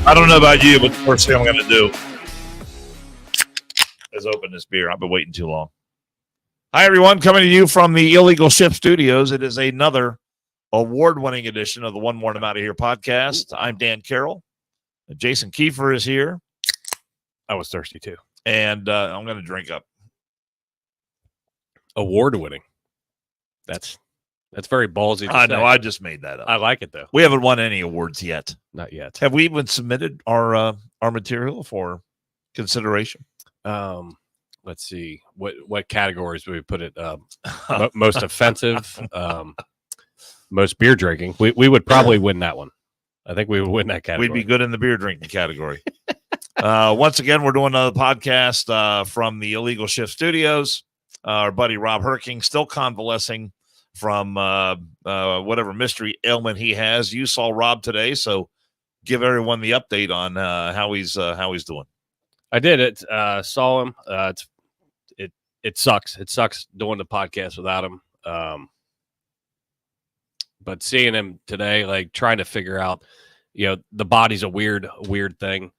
I don't know about you, but the first thing I'm going to do is open this beer. I've been waiting too long. Hi, everyone. Coming to you from the Illegal Ship Studios. It is another award-winning edition of the One More and I'm Out of Here podcast. I'm Dan Carroll. Jason Kiefer is here. I was thirsty, too. And I'm going to drink up. Award-winning. That's very ballsy to I say. know. I just made that up. I like it, though. We haven't won any awards yet. Not yet. Have we even submitted our material for consideration? Let's see. What categories would we put it? Most offensive, most beer drinking. We would probably win that one. I think we would win that category. We'd be good in the beer drinking category. Once again, we're doing another podcast from the Illegal Shift Studios. Our buddy Rob Herking still convalescing from whatever mystery ailment he has. You saw Rob today, so give everyone the update on how he's doing. I did it. Saw him. It sucks. It sucks doing the podcast without him. But seeing him today, like trying to figure out, the body's a weird thing.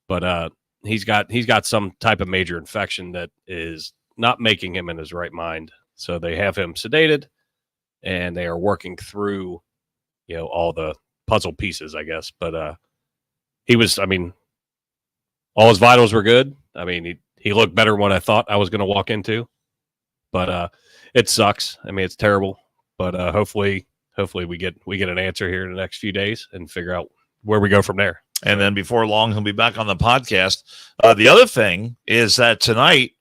But he's got some type of major infection that is not making him in his right mind. So they have him sedated, and they are working through, all the puzzle pieces, I guess. But he was, all his vitals were good. He looked better than what I thought I was going to walk into. But it sucks. It's terrible. But hopefully we get an answer here in the next few days and figure out where we go from there. And then before long, he'll be back on the podcast. The other thing is that tonight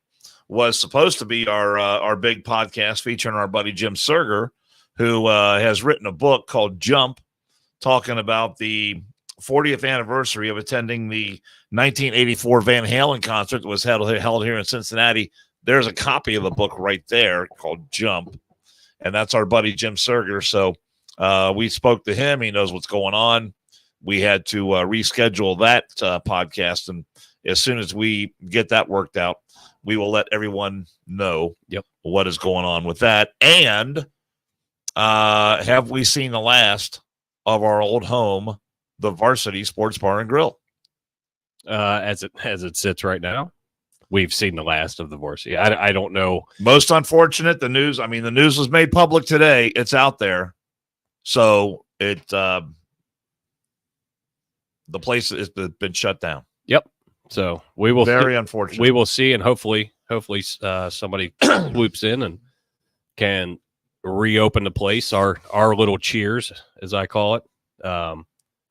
was supposed to be our big podcast featuring our buddy Jim Serger, who has written a book called Jump, talking about the 40th anniversary of attending the 1984 Van Halen concert that was held here in Cincinnati. There's a copy of the book right there called Jump, and that's our buddy Jim Serger. So we spoke to him. He knows what's going on. We had to reschedule that podcast, and as soon as we get that worked out, we will let everyone know what is going on with that. And have we seen the last of our old home, the Varsity Sports Bar and Grill? As it sits right now, we've seen the last of the Varsity. I don't know. Most unfortunate, the news was made public today. It's out there. So the place has been shut down. Yep. So we will very unfortunate. We will see, and hopefully somebody swoops in and can reopen the place. Our little cheers, as I call it.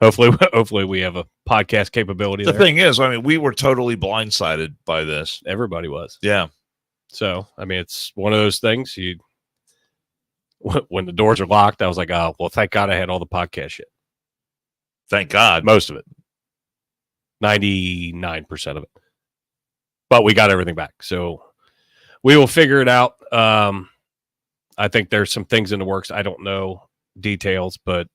Hopefully we have a podcast capability. The thing is, we were totally blindsided by this. Everybody was. Yeah. So it's one of those things. When the doors are locked, I was like, oh well, thank God I had all the podcast shit. Thank God, most of it. 99% of it. But we got everything back. So we will figure it out. I think there's some things in the works. I don't know details, but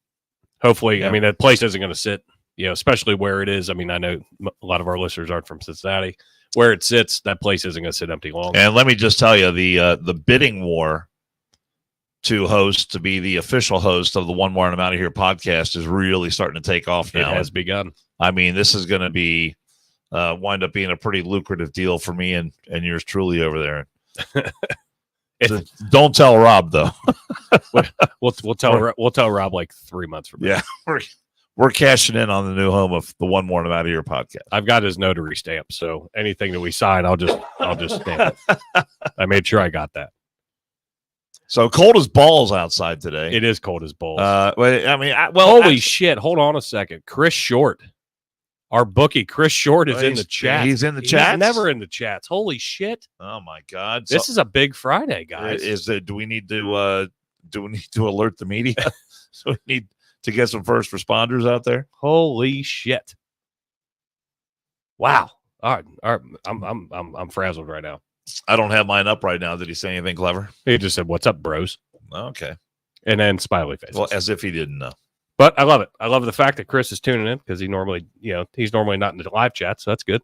hopefully, that place isn't going to sit, especially where it is. I know a lot of our listeners aren't from Cincinnati. Where it sits, that place isn't going to sit empty long. And let me just tell you, the bidding war to be the official host of the One More and I'm Out of Here podcast is really starting to take off now. It has begun. This is going to be wind up being a pretty lucrative deal for me and yours truly over there. Don't tell Rob though. we'll tell Rob like 3 months from now. Yeah, we're cashing in on the new home of the One More and I'm Out of Here podcast. I've got his notary stamp, so anything that we sign, I'll just stamp it. I made sure I got that. So cold as balls outside today. It is cold as balls. Holy shit! Hold on a second, Chris Short, our bookie, Chris Short is in the chat. He's in the chat. He's never in the chats. Holy shit! Oh my God! This is a big Friday, guys. Do we need to alert the media? So we need to get some first responders out there. Holy shit! Wow. All right. I'm frazzled right now. I don't have mine up right now. Did he say anything clever? He just said, "What's up, bros?" Okay. And then smiley face. Well, as if he didn't know. But I love it. I love the fact that Chris is tuning in because he's normally not in the live chat, so that's good.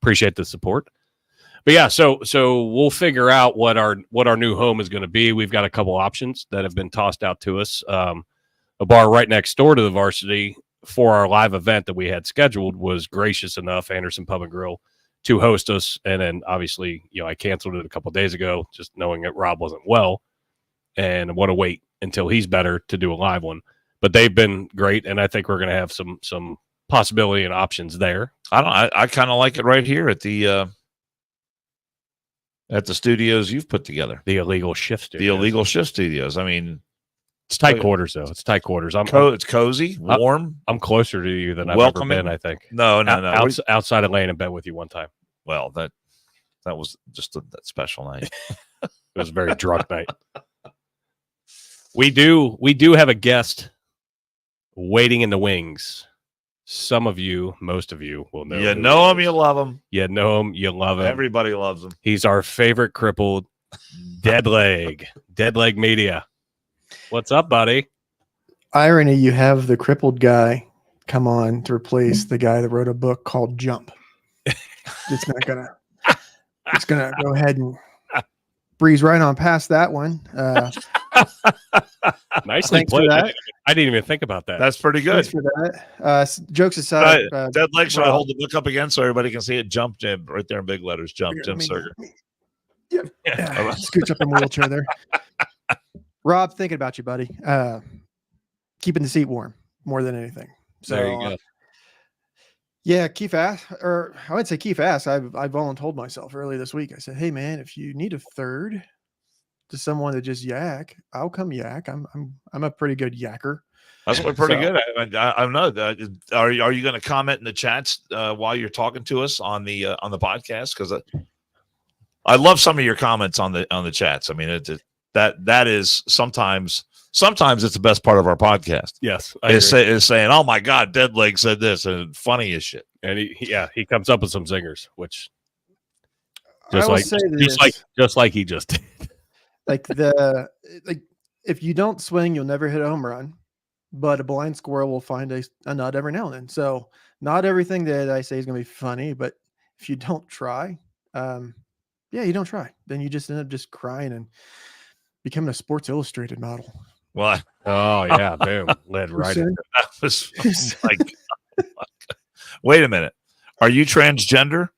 Appreciate the support. But yeah, so we'll figure out what our new home is going to be. We've got a couple options that have been tossed out to us. A bar right next door to the Varsity for our live event that we had scheduled, was gracious enough, Anderson Pub and Grill, to host us. And then obviously, I canceled it a couple of days ago, just knowing that Rob wasn't well, and I want to wait until he's better to do a live one. But they've been great, and I think we're going to have some possibility and options there. I kind of like it right here at the studios you've put together. The Illegal Shift Studios. The Illegal Shift Studios. I mean, it's tight quarters, though. It's tight quarters. It's cozy, warm. I'm closer to you than welcoming. I've ever been, I think. No. Outside of laying in bed with you one time. Well, that was just that special night. It was a very drunk night. We do have a guest waiting in the wings. Some of you, most of you will know. You know him, you love him. You know him, you love him. Everybody loves him. He's our favorite crippled Dead Leg Media. What's up, buddy? Irony, you have the crippled guy come on to replace the guy that wrote a book called Jump. It's gonna go ahead and breeze right on past that one. Nicely played. I didn't even think about that. That's pretty good. Thanks for that. Jokes aside, Dead Leg, should I hold the book up again so everybody can see it? Jump, Jim, right there in big letters. Jump, Jim Surger. Yeah. Scooch up in the wheelchair there. Rob, thinking about you, buddy. Keeping the seat warm more than anything. So, there you go. Yeah, Keith asked, or I would say Keith asked. I voluntold myself early this week. I said, "Hey, man, if you need a third to someone to just yak, I'll come yak. I'm a pretty good yacker." That's pretty good. I'm not. Are you going to comment in the chats while you're talking to us on the podcast? Because I love some of your comments on the chats. I mean, that is sometimes it's the best part of our podcast. Yes, is saying, "Oh my God, Dead Leg said this," and funny as shit. And he comes up with some zingers, which just like he just did. Like if you don't swing, you'll never hit a home run, but a blind squirrel will find a nut every now and then. So not everything that I say is going to be funny, but if you don't try, you don't try, then you just end up just crying and becoming a Sports Illustrated model. Well, boom, led right into that. Was like, wait a minute, are you transgender?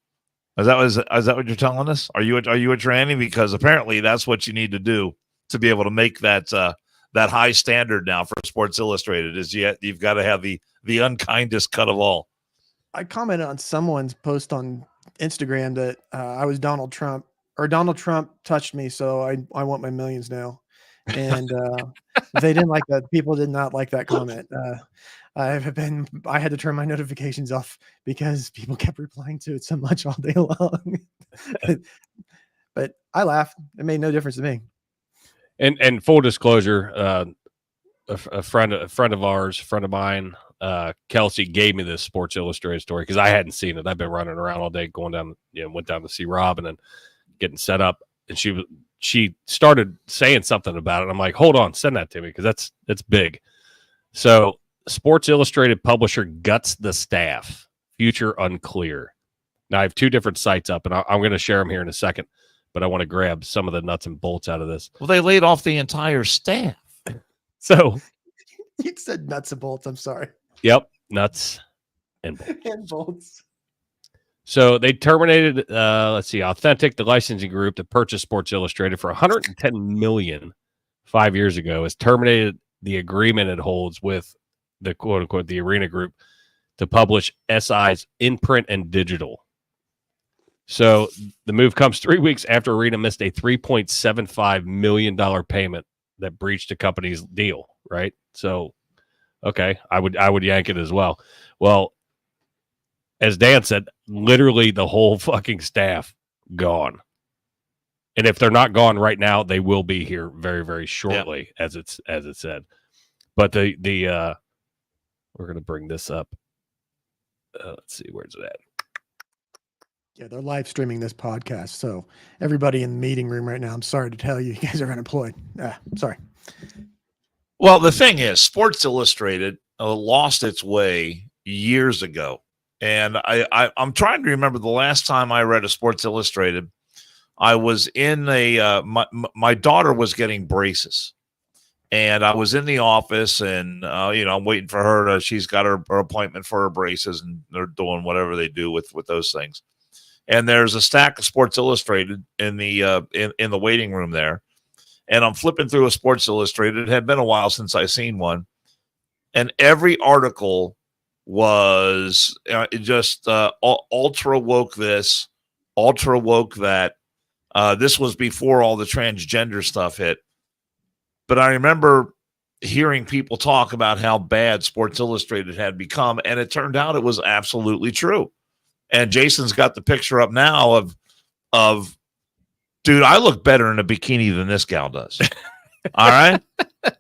Is that what you're telling us? Are you a tranny? Because apparently that's what you need to do to be able to make that high standard now for Sports Illustrated. You've got to have the unkindest cut of all. I commented on someone's post on Instagram that I was Donald Trump, or Donald Trump touched me, so I want my millions now. And they didn't like that. People did not like that comment. I had to turn my notifications off because people kept replying to it so much all day long. But I laughed. It made no difference to me. And full disclosure, a friend of mine, Kelsey, gave me this Sports Illustrated story because I hadn't seen it. I've been running around all day, going down, went down to see Rob and then getting set up. And she started saying something about it. I'm like, hold on, send that to me because that's big. So Sports Illustrated publisher guts the staff. Future unclear. Now I have two different sites up, and I'm going to share them here in a second. But I want to grab some of the nuts and bolts out of this. Well, they laid off the entire staff. So you said nuts and bolts. I'm sorry. Yep, nuts and bolts. And bolts. So they terminated, Authentic, the licensing group that purchased Sports Illustrated for $110 million 5 years ago, has terminated the agreement it holds with the quote unquote the Arena Group to publish SI's in print and digital. So the move comes 3 weeks after Arena missed a $3.75 million payment that breached the company's deal. Right. So, okay, I would yank it as well. Well, as Dan said, literally the whole fucking staff gone. And if they're not gone right now, they will be here very, very shortly, as it said. But we're gonna bring this up. Let's see, where's it at? Yeah, they're live streaming this podcast. So everybody in the meeting room right now, I'm sorry to tell you, you guys are unemployed. Sorry. Well, the thing is, Sports Illustrated lost its way years ago. And I'm trying to remember the last time I read a Sports Illustrated. I was in my daughter was getting braces, And I was in the office, and I'm waiting for her. She's got her appointment for her braces, and they're doing whatever they do with those things. And there's a stack of Sports Illustrated in the in the waiting room there. And I'm flipping through a Sports Illustrated. It had been a while since I seen one, and every article was just ultra woke this, ultra woke that. This was before all the transgender stuff hit. But I remember hearing people talk about how bad Sports Illustrated had become, and it turned out it was absolutely true. And Jason's got the picture up now of dude, I look better in a bikini than this gal does. All right?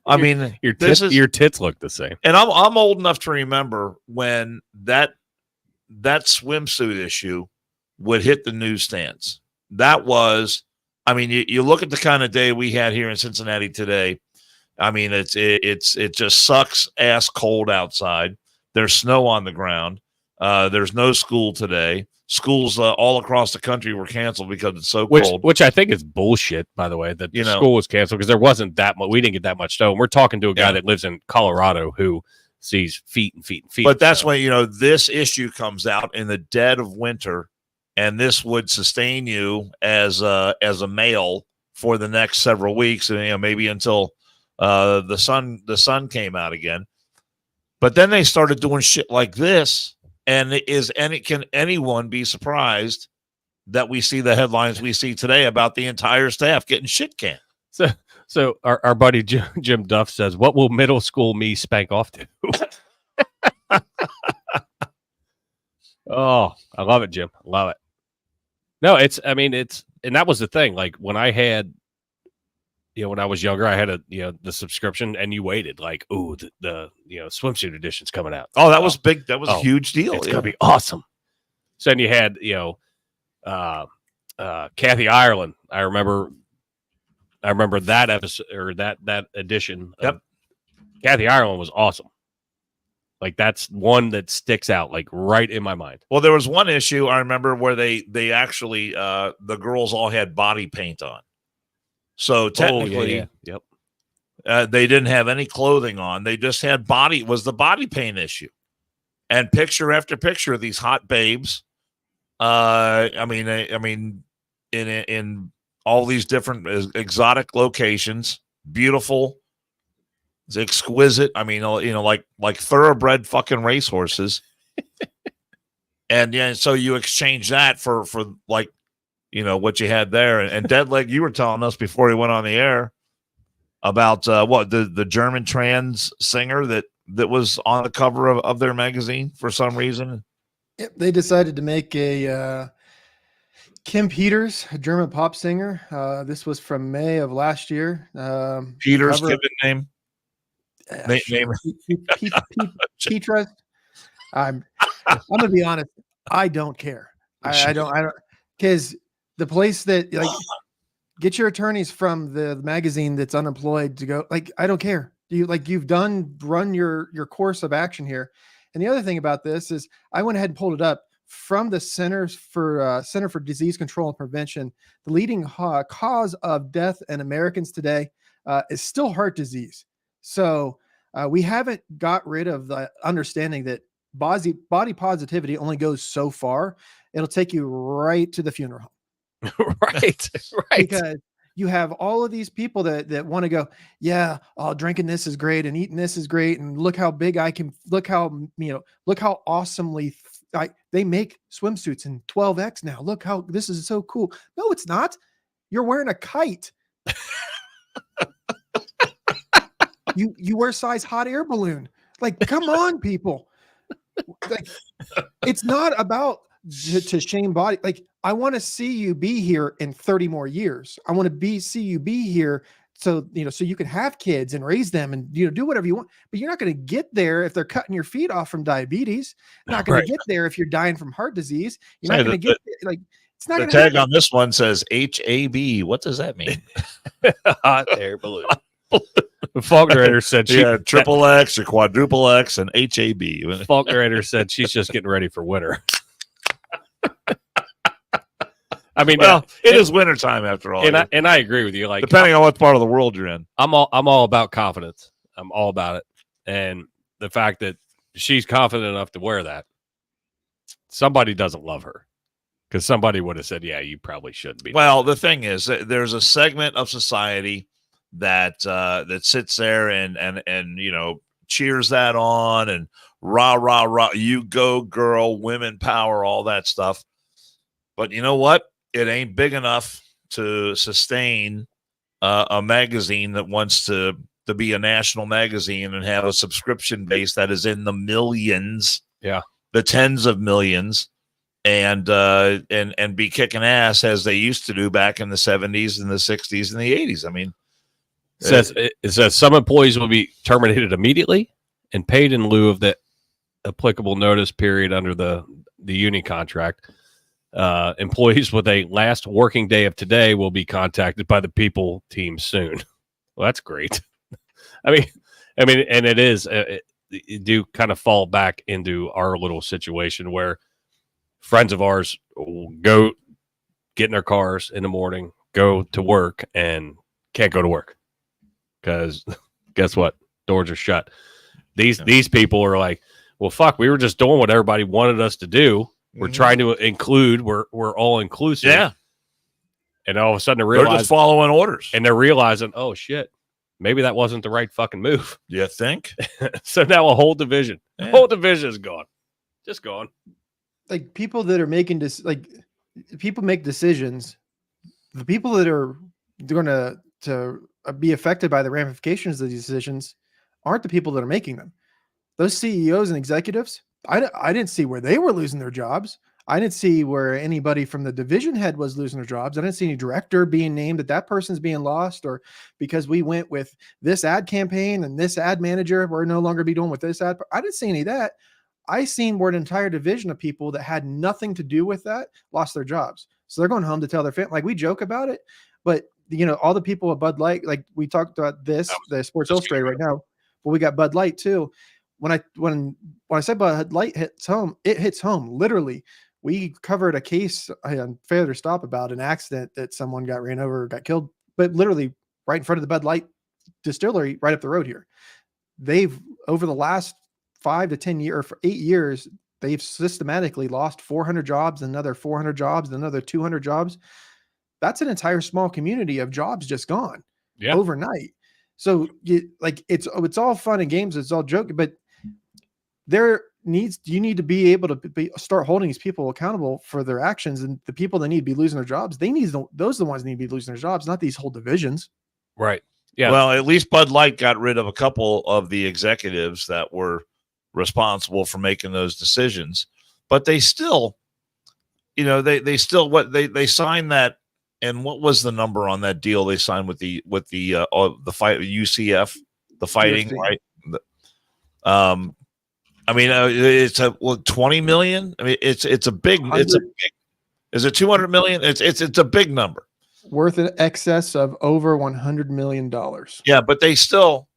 I mean, your tits look the same. And I'm old enough to remember when that swimsuit issue would hit the newsstands. That was, I mean, you look at the kind of day we had here in Cincinnati today. I mean, it just sucks ass cold outside. There's snow on the ground. There's no school today. Schools all across the country were canceled because it's so cold. Which I think is bullshit, by the way, that the school was canceled because there wasn't that much. We didn't get that much snow. And we're talking to a guy that lives in Colorado who sees feet and feet and feet. But that's when, this issue comes out in the dead of winter. And this would sustain you as a male for the next several weeks, and maybe until the sun came out again. But then they started doing shit like this, and can anyone be surprised that we see the headlines we see today about the entire staff getting shit canned? So our buddy Jim Duff says, "What will middle school me spank off to?" Oh, I love it, Jim. I love it. No, and that was the thing. Like when I had, when I was younger, I had the subscription, and you waited like, ooh, the swimsuit edition's coming out. Oh, that was big. That was a huge deal. It's gonna be awesome. So then you had, Kathy Ireland. I remember that episode or that edition. Yep. Kathy Ireland was awesome. Like that's one that sticks out like right in my mind. Well, there was one issue I remember where they actually the girls all had body paint on. So technically, yep. They didn't have any clothing on. They just had the body paint issue. And picture after picture of these hot babes. I mean in all these different exotic locations, beautiful. It's exquisite. I mean, like thoroughbred fucking racehorses. And so you exchange that for like, what you had there. And Deadleg, you were telling us before he went on the air about the German trans singer that was on the cover of their magazine for some reason. Yep, they decided to make a Kim Peters, a German pop singer. This was from May of last year. Peters, given name. Petra. I'm gonna be honest. I don't care. I don't because the place that get your attorneys from the magazine that's unemployed to go. Like I don't care. You've run your course of action here. And the other thing about this is I went ahead and pulled it up from the Center for Disease Control and Prevention. The leading cause of death in Americans today is still heart disease. So we haven't got rid of the understanding that body positivity only goes so far. It'll take you right to the funeral home. right. Because you have all of these people that want to go, yeah, drinking this is great and eating this is great. And look how big I can, look how awesomely they make swimsuits in 12X now. Look how this is so cool. No, it's not. You're wearing a kite. You wear size hot air balloon. Like, come on, people. Like, it's not about to shame body. Like, I want to see you be here in 30 more years. I want to see you be here so you can have kids and raise them and do whatever you want. But you're not going to get there if they're cutting your feet off from diabetes. You're not going to get there if you're dying from heart disease. You're not going to get it's not. The tag on this one says HAB. What does that mean? Hot air balloon. Faulkner said triple X or quadruple X and HAB. Faulkner said she's just getting ready for winter. I mean, well, it is wintertime after all. And I agree with you. Like, depending on what part of the world you're in, I'm all about confidence. I'm all about it, and the fact that she's confident enough to wear that, somebody doesn't love her. Because somebody would have said, "Yeah, you probably shouldn't be." Well, the thing is, there's a segment of society that that sits there and cheers that on and rah rah rah, you go girl, women power, all that stuff. But you know what? It ain't big enough to sustain a magazine that wants to be a national magazine and have a subscription base that is in the millions, the tens of millions. And be kicking ass as they used to do back in the 70s and the 60s and the 80s. I mean, it says some employees will be terminated immediately and paid in lieu of the applicable notice period under the union contract. Employees with a last working day of today will be contacted by the people team soon. Well, that's great. I mean, and it is it do kind of fall back into our little situation where friends of ours will go get in their cars in the morning, go to work, and can't go to work because guess what? Doors are shut. These people are like, well, fuck, we were just doing what everybody wanted us to do. We're trying to include. We're all inclusive. Yeah. And all of a sudden they're just following orders. And they're realizing, oh shit, maybe that wasn't the right fucking move. You think? So now a whole division is gone. Just gone. Like people that are making this, like people make decisions. The people that are going to be affected by the ramifications of these decisions aren't the people that are making them. Those CEOs and executives, I didn't see where they were losing their jobs. I didn't see where anybody from the division head was losing their jobs. I didn't see any director being named that person's being lost, or because we went with this ad campaign and this ad manager, we're no longer be doing with this ad. I didn't see any of that. I seen where an entire division of people that had nothing to do with that lost their jobs. So they're going home to tell their family. Like, we joke about it, but all the people at Bud Light, like we talked about this, the Sports Illustrated right now, but we got Bud Light too. When I said Bud Light hits home, it hits home. Literally, we covered a case on Failure to Stop about an accident that someone got ran over, got killed, but literally right in front of the Bud Light distillery, right up the road here. They've, over the last 5 to 10 years, or for 8 years, they've systematically lost 400 jobs, another 400 jobs, another 200 jobs. That's an entire small community of jobs just gone overnight. So it's all fun and games. It's all joking, but you need to be able to start holding these people accountable for their actions, and the people that need to be losing their jobs, those are the ones that need to be losing their jobs, not these whole divisions. Right. Yeah. Well, at least Bud Light got rid of a couple of the executives that were responsible for making those decisions, but they still, they signed that. And what was the number on that deal they signed with the fight UCF, the fighting, right? It's a 20 million. I mean, it's a big. Is it 200 million? It's a big number. Worth in excess of over $100 million. Yeah, but they still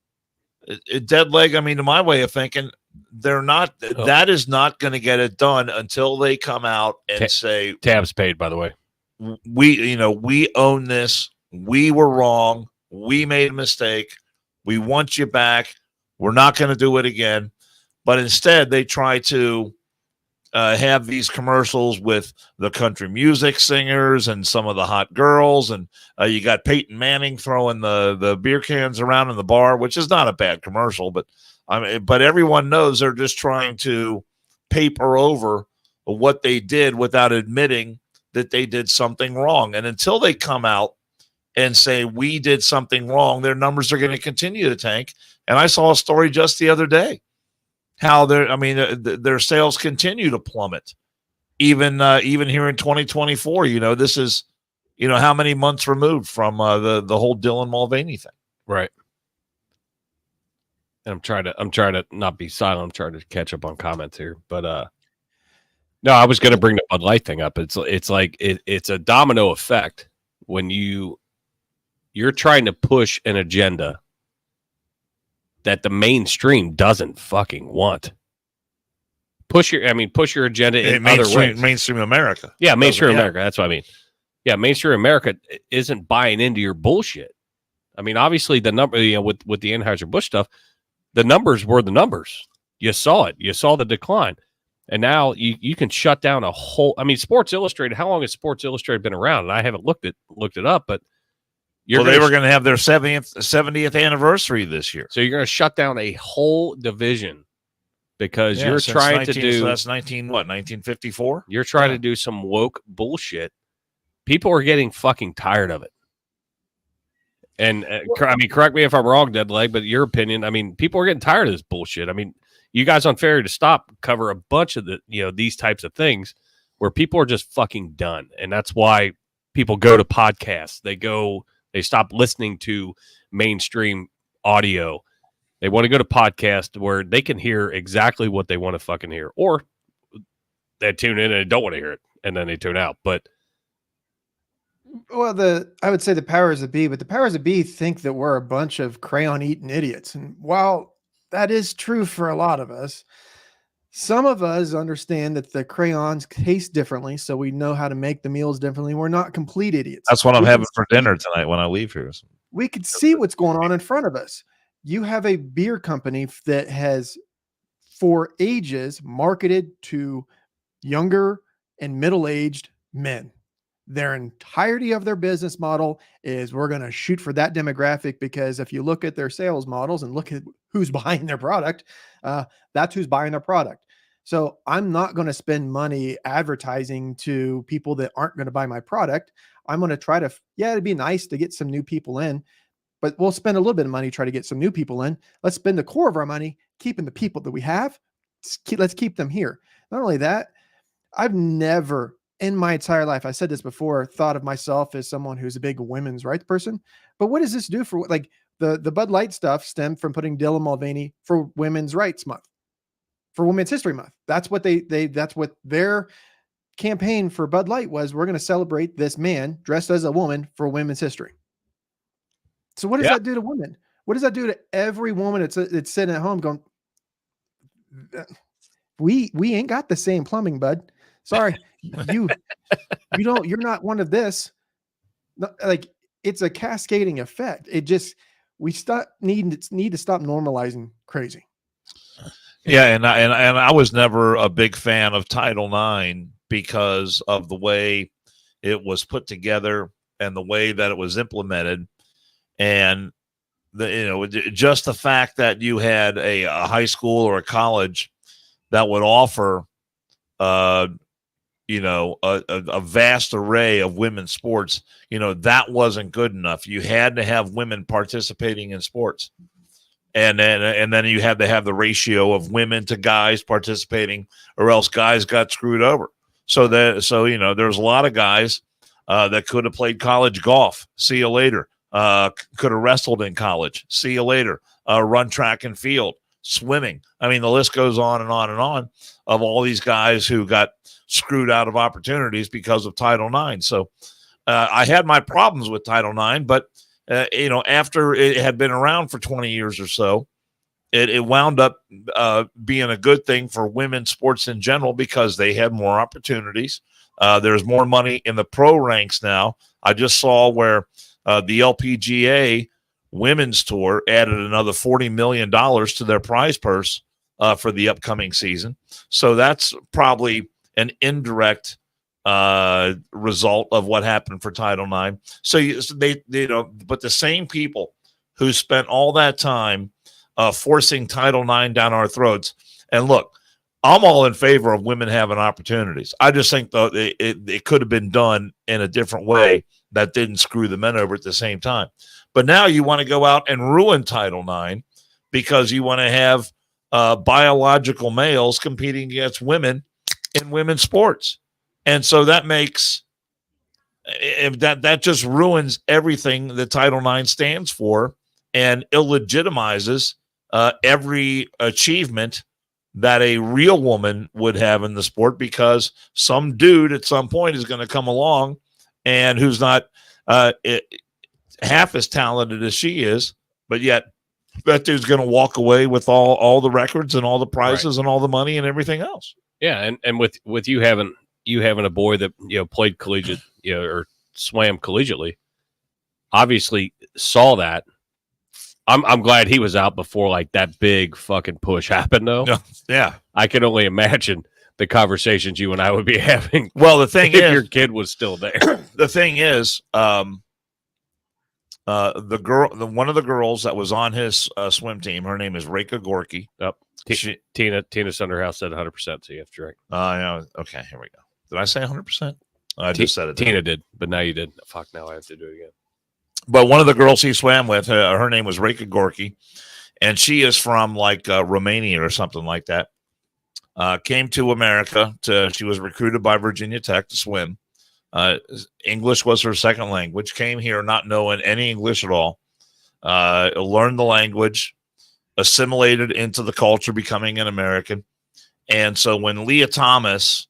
dead leg. I mean, to my way of thinking, they're not. Oh. That is not going to get it done until they come out and say tabs paid. By the way, we own this. We were wrong. We made a mistake. We want you back. We're not going to do it again. But instead, they try to have these commercials with the country music singers and some of the hot girls. And you got Peyton Manning throwing the beer cans around in the bar, which is not a bad commercial. But but everyone knows they're just trying to paper over what they did without admitting that they did something wrong. And until they come out and say, we did something wrong, their numbers are going to continue to tank. And I saw a story just the other day, how their sales continue to plummet, even here in 2024. This is, how many months removed from the whole Dylan Mulvaney thing. Right. And I'm trying to not be silent. I'm trying to catch up on comments here, but no, I was going to bring the Bud Light thing up. It's like it's a domino effect when you're trying to push an agenda that the mainstream doesn't fucking want. Push your agenda in other ways. Mainstream America. Yeah, mainstream America. That's what I mean. Yeah, mainstream America isn't buying into your bullshit. I mean, obviously the number, with the Anheuser-Busch stuff, the numbers were the numbers. You saw it. You saw the decline. And now you can shut down a whole. I mean, Sports Illustrated. How long has Sports Illustrated been around? And I haven't looked it up, but they were going to have their 70th anniversary this year. So you're going to shut down a whole division because you're trying to do. So that's 1954. You're trying to do some woke bullshit. People are getting fucking tired of it. And I mean, correct me if I'm wrong, Deadleg, but your opinion. I mean, people are getting tired of this bullshit. I mean, you guys on Failure to Stop cover a bunch of these types of things where people are just fucking done, and that's why people go to podcasts. They stop listening to mainstream audio. They want to go to podcasts where they can hear exactly what they want to fucking hear, or they tune in and they don't want to hear it, and then they tune out. But well, I would say the powers that be, but the powers that be think that we're a bunch of crayon-eating idiots. And while that is true for a lot of us, some of us understand that the crayons taste differently, so we know how to make the meals differently. We're not complete idiots. That's what I'm having for dinner tonight when I leave here. We could see what's going on in front of us. You have a beer company that has, for ages, marketed to younger and middle-aged men. Their entirety of their business model is we're going to shoot for that demographic, because if you look at their sales models and look at who's buying their product, that's who's buying their product. So I'm not going to spend money advertising to people that aren't going to buy my product. I'm going to try to, it'd be nice to get some new people in, but we'll spend a little bit of money, try to get some new people in. Let's spend the core of our money keeping the people that we have. Let's keep them here. Not only that, I've never in my entire life, I said this before, thought of myself as someone who's a big women's rights person. But what does this do for, like, the Bud Light stuff stemmed from putting Dylan Mulvaney for Women's Rights Month, for Women's History Month. That's what that's what their campaign for Bud Light was. We're going to celebrate this man dressed as a woman for women's history. So what does that do to women? What does that do to every woman that's sitting at home going, we ain't got the same plumbing, bud. Sorry, you're not one of this. Like, it's a cascading effect. It just, we need to stop normalizing crazy. Yeah. And I was never a big fan of Title IX because of the way it was put together and the way that it was implemented. And just the fact that you had a high school or a college that would offer, a vast array of women's sports, that wasn't good enough. You had to have women participating in sports. And then you had to have the ratio of women to guys participating, or else guys got screwed over. So there's a lot of guys that could have played college golf. See you later. Could have wrestled in college. See you later. Run track and field, swimming. I mean, the list goes on and on and on of all these guys who got screwed out of opportunities because of Title IX. So I had my problems with Title IX, but after it had been around for 20 years or so, it wound up being a good thing for women's sports in general because they had more opportunities. There's more money in the pro ranks now. I just saw where the LPGA Women's Tour added another $40 million to their prize purse for the upcoming season. So that's probably an indirect result of what happened for Title IX. So but the same people who spent all that time forcing Title IX down our throats. And look, I'm all in favor of women having opportunities. I just think though it could have been done in a different way that didn't screw the men over at the same time. But now you want to go out and ruin Title IX because you want to have biological males competing against women in women's sports. And so that makes that just ruins everything that Title IX stands for and illegitimizes every achievement that a real woman would have in the sport, because some dude at some point is going to come along and who's not half as talented as she is, but yet that dude's going to walk away with all the records and all the prizes and all the money and everything else. Yeah, and with you having a boy that played collegiate or swam collegiately, obviously saw that. I'm glad he was out before like that big fucking push happened though. Yeah. I can only imagine the conversations you and I would be having. Well, the thing if is, your kid was still there. the thing is, one of the girls that was on his swim team, her name is Reka Gorky. Yep. Tina Sunderhouse said 100%. So you have to drink. Yeah. Okay. Here we go. Did I say 100%? I just said it. Tina did, but now you did. Fuck. Now I have to do it again. But one of the girls he swam with, her name was Reka Gorky, and she is from like Romania or something like that. Came to America. She was recruited by Virginia Tech to swim. English was her second language. Came here not knowing any English at all. Learned the language, assimilated into the culture, becoming an American. And so when Leah Thomas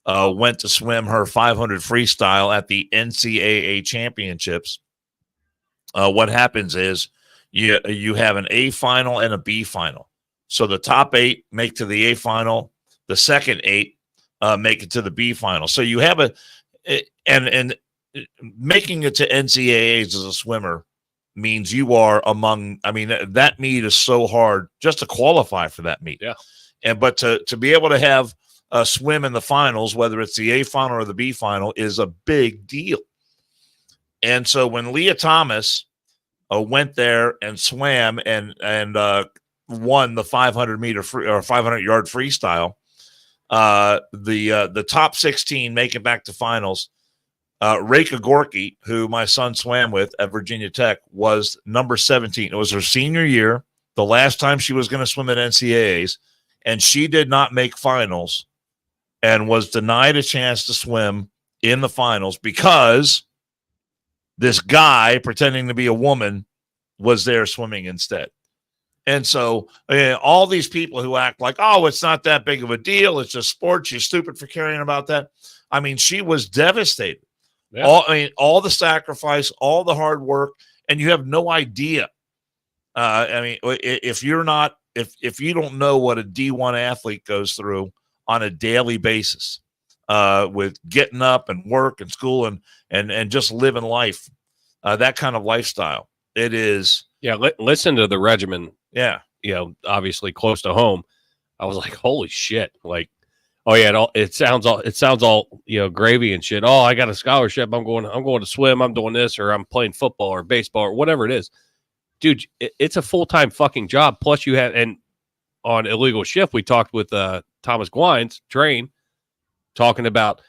went to swim her 500 freestyle at the NCAA championships, what happens is you have an A final and a B final. So the top 8 make to the A final. The second 8 make it to the B final. So you have and making it to NCAAs as a swimmer means you are among. I mean, that meet is so hard just to qualify for that meet. Yeah. But to be able to have a swim in the finals, whether it's the A final or the B final, is a big deal. And so when Leah Thomas went there and swam and won the 500 meter free or 500 yard freestyle, the top 16 make it back to finals. Reka Gorky, who my son swam with at Virginia Tech, was number 17. It was her senior year, the last time she was going to swim at NCAAs, and she did not make finals and was denied a chance to swim in the finals because this guy pretending to be a woman was there swimming instead. And so all these people who act like, oh, it's not that big of a deal. It's just sports. You're stupid for caring about that. I mean, she was devastated. Yeah. All the sacrifice, all the hard work, and you have no idea. If you don't know what a D1 athlete goes through on a daily basis, with getting up and work and school and just living life, that kind of lifestyle, it is. Yeah. Listen to the regimen. Yeah. Obviously close to home. I was like, holy shit. Like, oh yeah, it sounds all, gravy and shit. Oh, I got a scholarship. I'm going to swim. I'm doing this, or I'm playing football or baseball or whatever it is. Dude, it's a full-time fucking job. Plus you have, and on Illegal Shift, we talked with Thomas Gwines, Train, talking about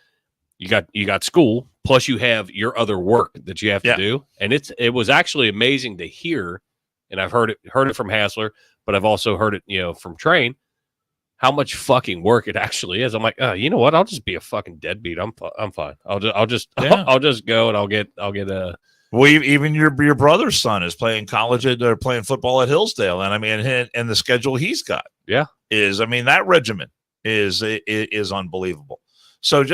you got school, plus you have your other work that you have to do. And it was actually amazing to hear, and I've heard it from Hassler, but I've also heard it, from Train, how much fucking work it actually is. I'm like, you know what? I'll just be a fucking deadbeat. I'm fine. I'll just go and I'll get a. Well, even your brother's son is playing college or playing football at Hillsdale, and I mean, and the schedule he's got, is, I mean, that regimen is unbelievable. So I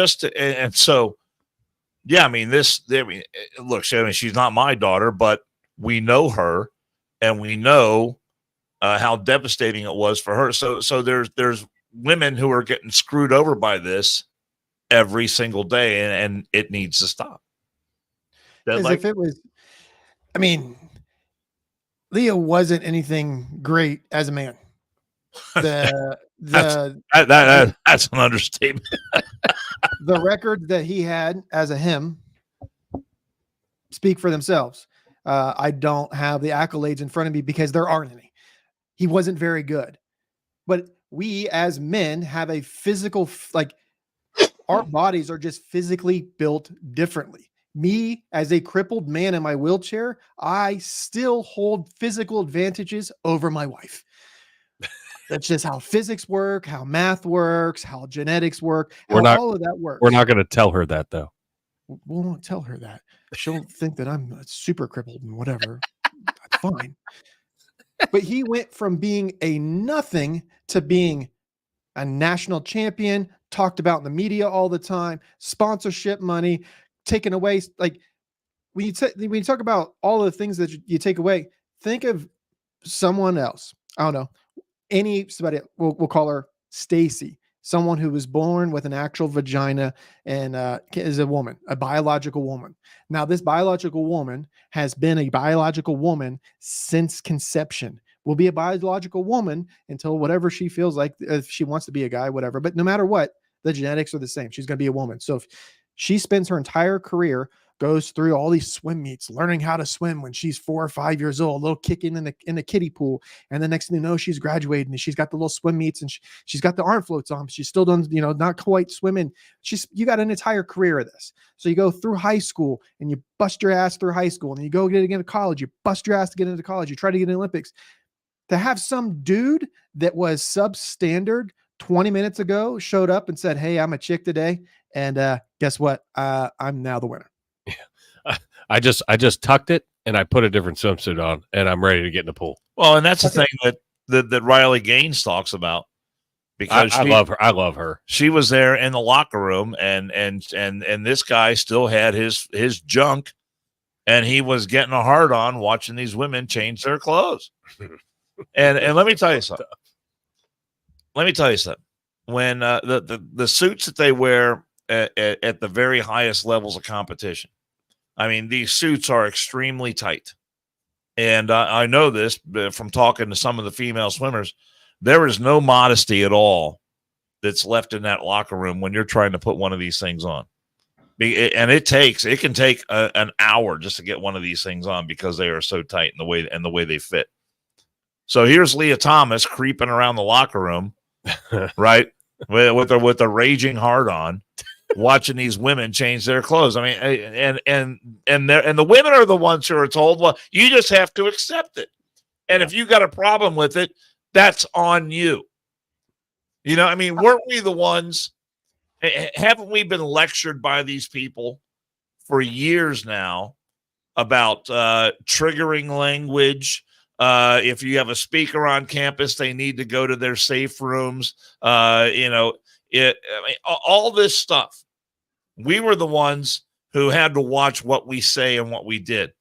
mean, look, she's not my daughter, but we know her, and we know how devastating it was for her. So there's women who are getting screwed over by this every single day, and it needs to stop. Because if it was, I mean, Leo wasn't anything great as a man. That's an understatement. The records that he had as a him speak for themselves. I don't have the accolades in front of me because there aren't any. He wasn't very good. But we as men have a physical, our bodies are just physically built differently. Me, as a crippled man in my wheelchair, I still hold physical advantages over my wife. That's just how physics work, how math works, how genetics work, all of that works. We're not going to tell her that, though. We won't tell her that. She'll think that I'm super crippled and whatever. That's fine. But he went from being a nothing to being a national champion, talked about in the media all the time, sponsorship money, taken away. Like when you talk about all of the things that you take away, think of someone else. I don't know. Somebody, we'll call her Stacy. someone who was born with an actual vagina and is a woman, a biological woman. Now, this biological woman has been a biological woman since conception. Will be a biological woman until whatever she feels like, if she wants to be a guy, whatever. But no matter what, the genetics are the same. She's going to be a woman. So if she spends her entire career, goes through all these swim meets, learning how to swim when she's 4 or 5 years old, a little kicking in the kiddie pool. And the next thing you know, she's graduated and she's got the little swim meets and she's got the arm floats on. She's still done, not quite swimming. You got an entire career of this. So you go through high school and you bust your ass through high school, and you go get into college. You bust your ass to get into college. You try to get in the Olympics. To have some dude that was substandard 20 minutes ago showed up and said, "Hey, I'm a chick today. And guess what? I'm now the winner." I just tucked it and I put a different swimsuit on and I'm ready to get in the pool. Well, and that's the thing that Riley Gaines talks about, because I love her. I love her. She was there in the locker room, and this guy still had his junk, and he was getting a hard on watching these women change their clothes. and let me tell you something. When the suits that they wear at the very highest levels of competition, I mean, these suits are extremely tight. And I know this from talking to some of the female swimmers. There is no modesty at all that's left in that locker room when you're trying to put one of these things on. And it can take an hour just to get one of these things on, because they are so tight in the way they fit. So here's Leah Thomas creeping around the locker room, right, with a raging hard on, watching these women change their clothes. I mean, and the women are the ones who are told, well, you just have to accept it. And if you got a problem with it, that's on you. I mean, weren't we the ones? Haven't we been lectured by these people for years now about triggering language? If you have a speaker on campus, they need to go to their safe rooms. All this stuff. We were the ones who had to watch what we say and what we did.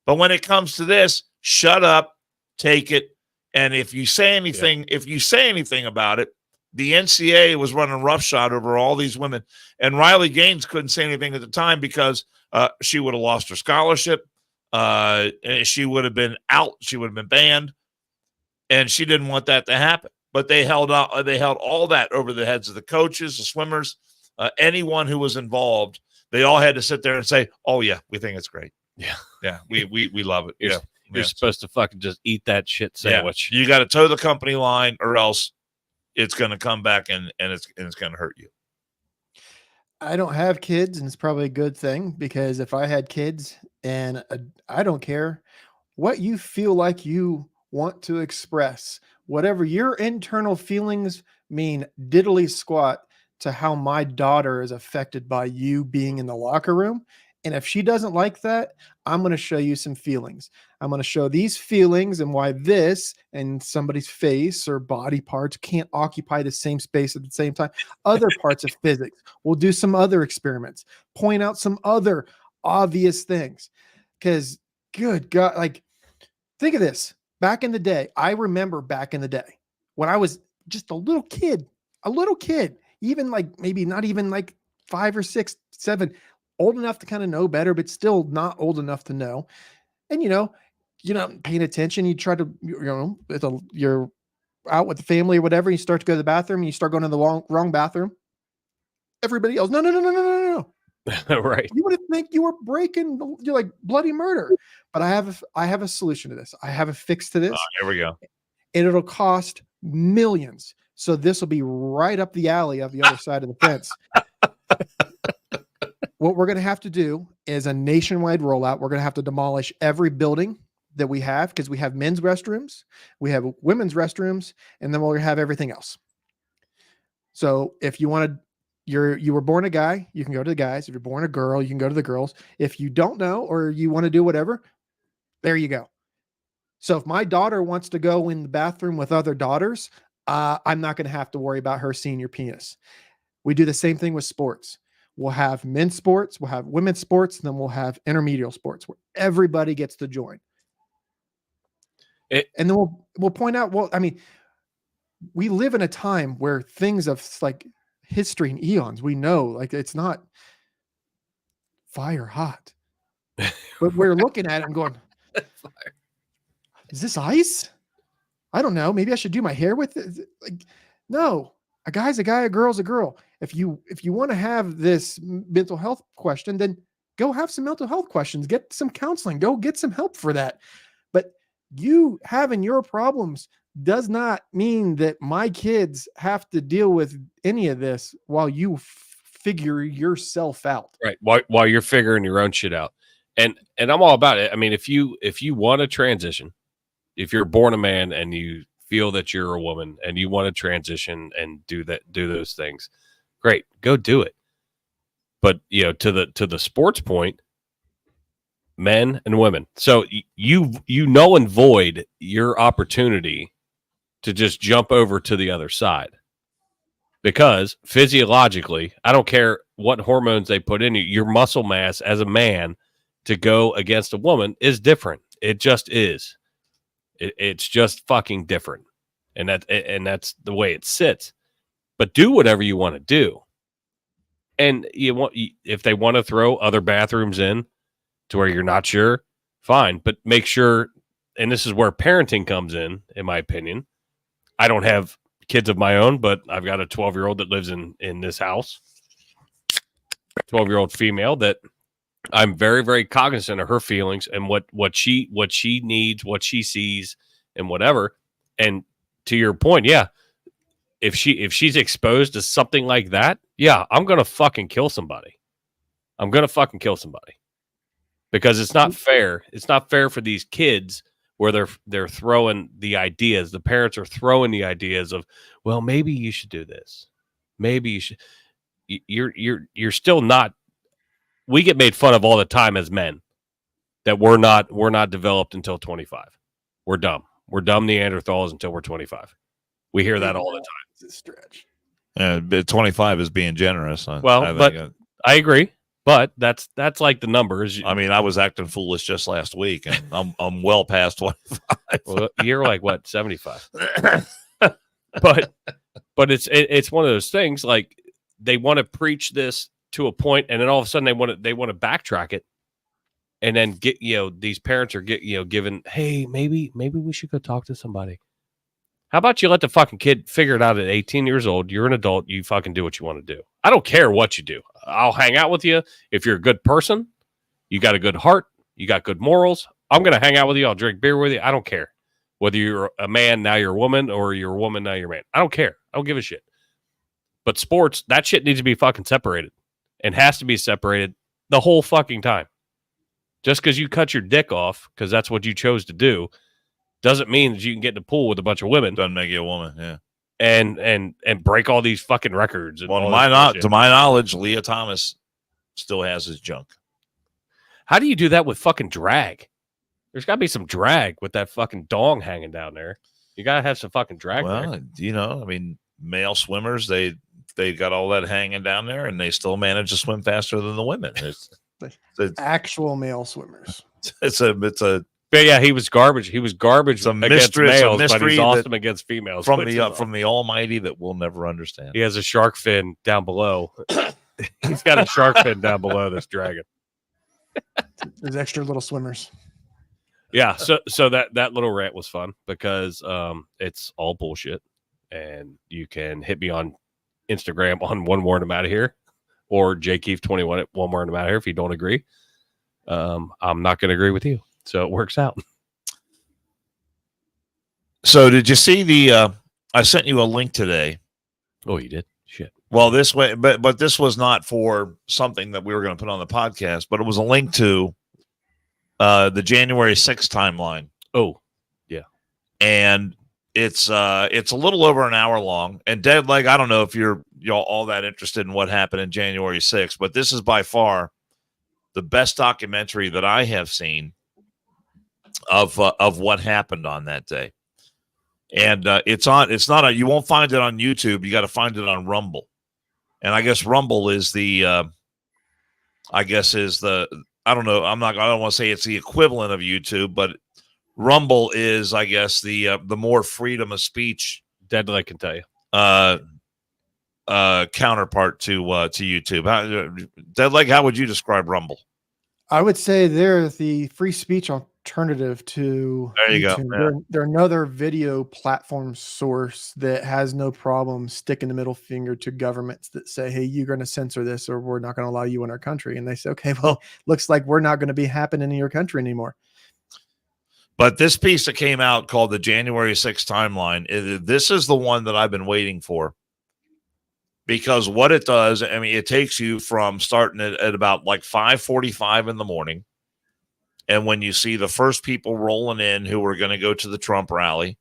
But when it comes to this, shut up, take it. And if you say anything, about it, the NCAA was running roughshod over all these women. And Riley Gaines couldn't say anything at the time because she would have lost her scholarship. She would have been out. She would have been banned. And she didn't want that to happen. But they held all that over the heads of the coaches, the swimmers, anyone who was involved. They all had to sit there and say, "Oh yeah, we think it's great. Yeah, we love it." You're supposed to fucking just eat that shit sandwich. Yeah. You got to toe the company line, or else it's going to come back and it's going to hurt you. I don't have kids, and it's probably a good thing, because if I had kids, and I don't care what you feel like you want to express, whatever your internal feelings mean diddly squat to how my daughter is affected by you being in the locker room. And if she doesn't like that, I'm going to show you some feelings. I'm going to show these feelings and why this and somebody's face or body parts can't occupy the same space at the same time. Other parts of physics. We'll do some other experiments, point out some other obvious things. Because good God, like, think of this. Back in the day, I remember back in the day when I was just a little kid, even like maybe not even like 5 or 6, 7, old enough to kind of know better, but still not old enough to know. And, you're not paying attention. You try to, you're out with the family or whatever. You start to go to the bathroom and you start going to the wrong bathroom. Everybody else, no. Right. You would think you were breaking, you're like bloody murder. But I have a solution to this. I have a fix to this. Here we go. And it'll cost millions. So this will be right up the alley of the other side of the fence. What we're going to have to do is a nationwide rollout. We're going to have to demolish every building that we have, because we have men's restrooms, we have women's restrooms, and then we'll have everything else. So if you wanted, you were born a guy, you can go to the guys. If you're born a girl, you can go to the girls. If you don't know, or you want to do whatever, there you go. So if my daughter wants to go in the bathroom with other daughters, I'm not going to have to worry about her seeing your penis. We do the same thing with sports. We'll have men's sports, we'll have women's sports, and then we'll have intermediate sports where everybody gets to join. And then we'll point out, well, I mean, we live in a time where things of like history and eons, we know, like, it's not fire hot, but we're looking at it and going, is this ice? I don't know. Maybe I should do my hair with it. Like, no, a guy's a guy, a girl's a girl. If you want to have this mental health question, then go have some mental health questions, get some counseling, go get some help for that. But you having your problems does not mean that my kids have to deal with any of this while you figure yourself out. Right. While you're figuring your own shit out. And I'm all about it. I mean, if you want to transition, if you're born a man and you feel that you're a woman and you want to transition and do those things, great, go do it. But to the sports point, men and women. So you null and void your opportunity to just jump over to the other side. Because physiologically, I don't care what hormones they put in you, your muscle mass as a man to go against a woman is different. It just is. It's just fucking different. And that's the way it sits. But do whatever you want to do. And if they want to throw other bathrooms in to where you're not sure, fine. But make sure, and this is where parenting comes in my opinion. I don't have kids of my own, but I've got a 12-year-old that lives in this house. 12-year-old female that I'm very, very cognizant of her feelings and what she needs, what she sees, and whatever. And to your point, yeah, if she's exposed to something like that, yeah, I'm gonna fucking kill somebody. I'm gonna fucking kill somebody because it's not fair. It's not fair for these kids where they're throwing the ideas. The parents are throwing the ideas of, well, maybe you should do this. Maybe you should. You're still not. We get made fun of all the time as men that we're not developed until 25. We're dumb. We're dumb Neanderthals until we're 25. We hear that all the time. It's a stretch. 25 is being generous. I agree. But that's like the numbers. I mean, I was acting foolish just last week, and I'm well past 25. Well, you're like what, 75? but it's one of those things. Like they want to preach this to a point, and then all of a sudden they want to backtrack it, and then get these parents are given, hey, maybe we should go talk to somebody. How about you let the fucking kid figure it out at 18 years old? You're an adult. You fucking do what you want to do. I don't care what you do. I'll hang out with you. If you're a good person, you got a good heart, you got good morals, I'm going to hang out with you. I'll drink beer with you. I don't care. Whether you're a man, now you're a woman, or you're a woman, now you're a man. I don't care. I don't give a shit. But sports, that shit needs to be fucking separated and has to be separated the whole fucking time. Just because you cut your dick off, because that's what you chose to do, doesn't mean that you can get in the pool with a bunch of women. Doesn't make you a woman, yeah. And break all these fucking records. And well, to my knowledge, Leah Thomas still has his junk. How do you do that with fucking drag? There's got to be some drag with that fucking dong hanging down there. You got to have some fucking drag. Well, I mean, male swimmers, they got all that hanging down there, and they still manage to swim faster than the women. It's actual male swimmers. It's a But yeah, he was garbage. He was garbage against males, but he's awesome against females. From the Almighty that we'll never understand. He has a shark fin down below. He's got a shark fin down below this dragon. There's extra little swimmers. Yeah, so that little rant was fun because it's all bullshit, and you can hit me on Instagram on One More and I'm Out of Here, or JKeef21 at One More and I'm Out of Here if you don't agree. I'm not going to agree with you. So it works out. So did you see I sent you a link today. Oh, you did? Shit. Well, this way, but this was not for something that we were going to put on the podcast, but it was a link to the January 6th timeline. Oh, yeah. And it's a little over an hour long. And Dead Leg, I don't know if you're all that interested in what happened in January 6th, but this is by far the best documentary that I have seen of what happened on that day. And you won't find it on YouTube. You got to find it on Rumble. And I guess Rumble is I don't know. I don't want to say it's the equivalent of YouTube, but Rumble is, I guess, the more freedom of speech Deadleg can tell you. Counterpart to YouTube. Deadleg, how would you describe Rumble? I would say they're the free speech alternative to There you YouTube. go. Yeah. They're another video platform source that has no problem sticking the middle finger to governments that say, hey, you're going to censor this or we're not going to allow you in our country. And they say, okay, well, looks like we're not going to be happening in your country anymore. But this piece that came out called the January 6th timeline, this is the one that I've been waiting for. Because what it does, I mean, it takes you from starting at about like 5:45 in the morning. And when you see the first people rolling in who are going to go to the Trump rally,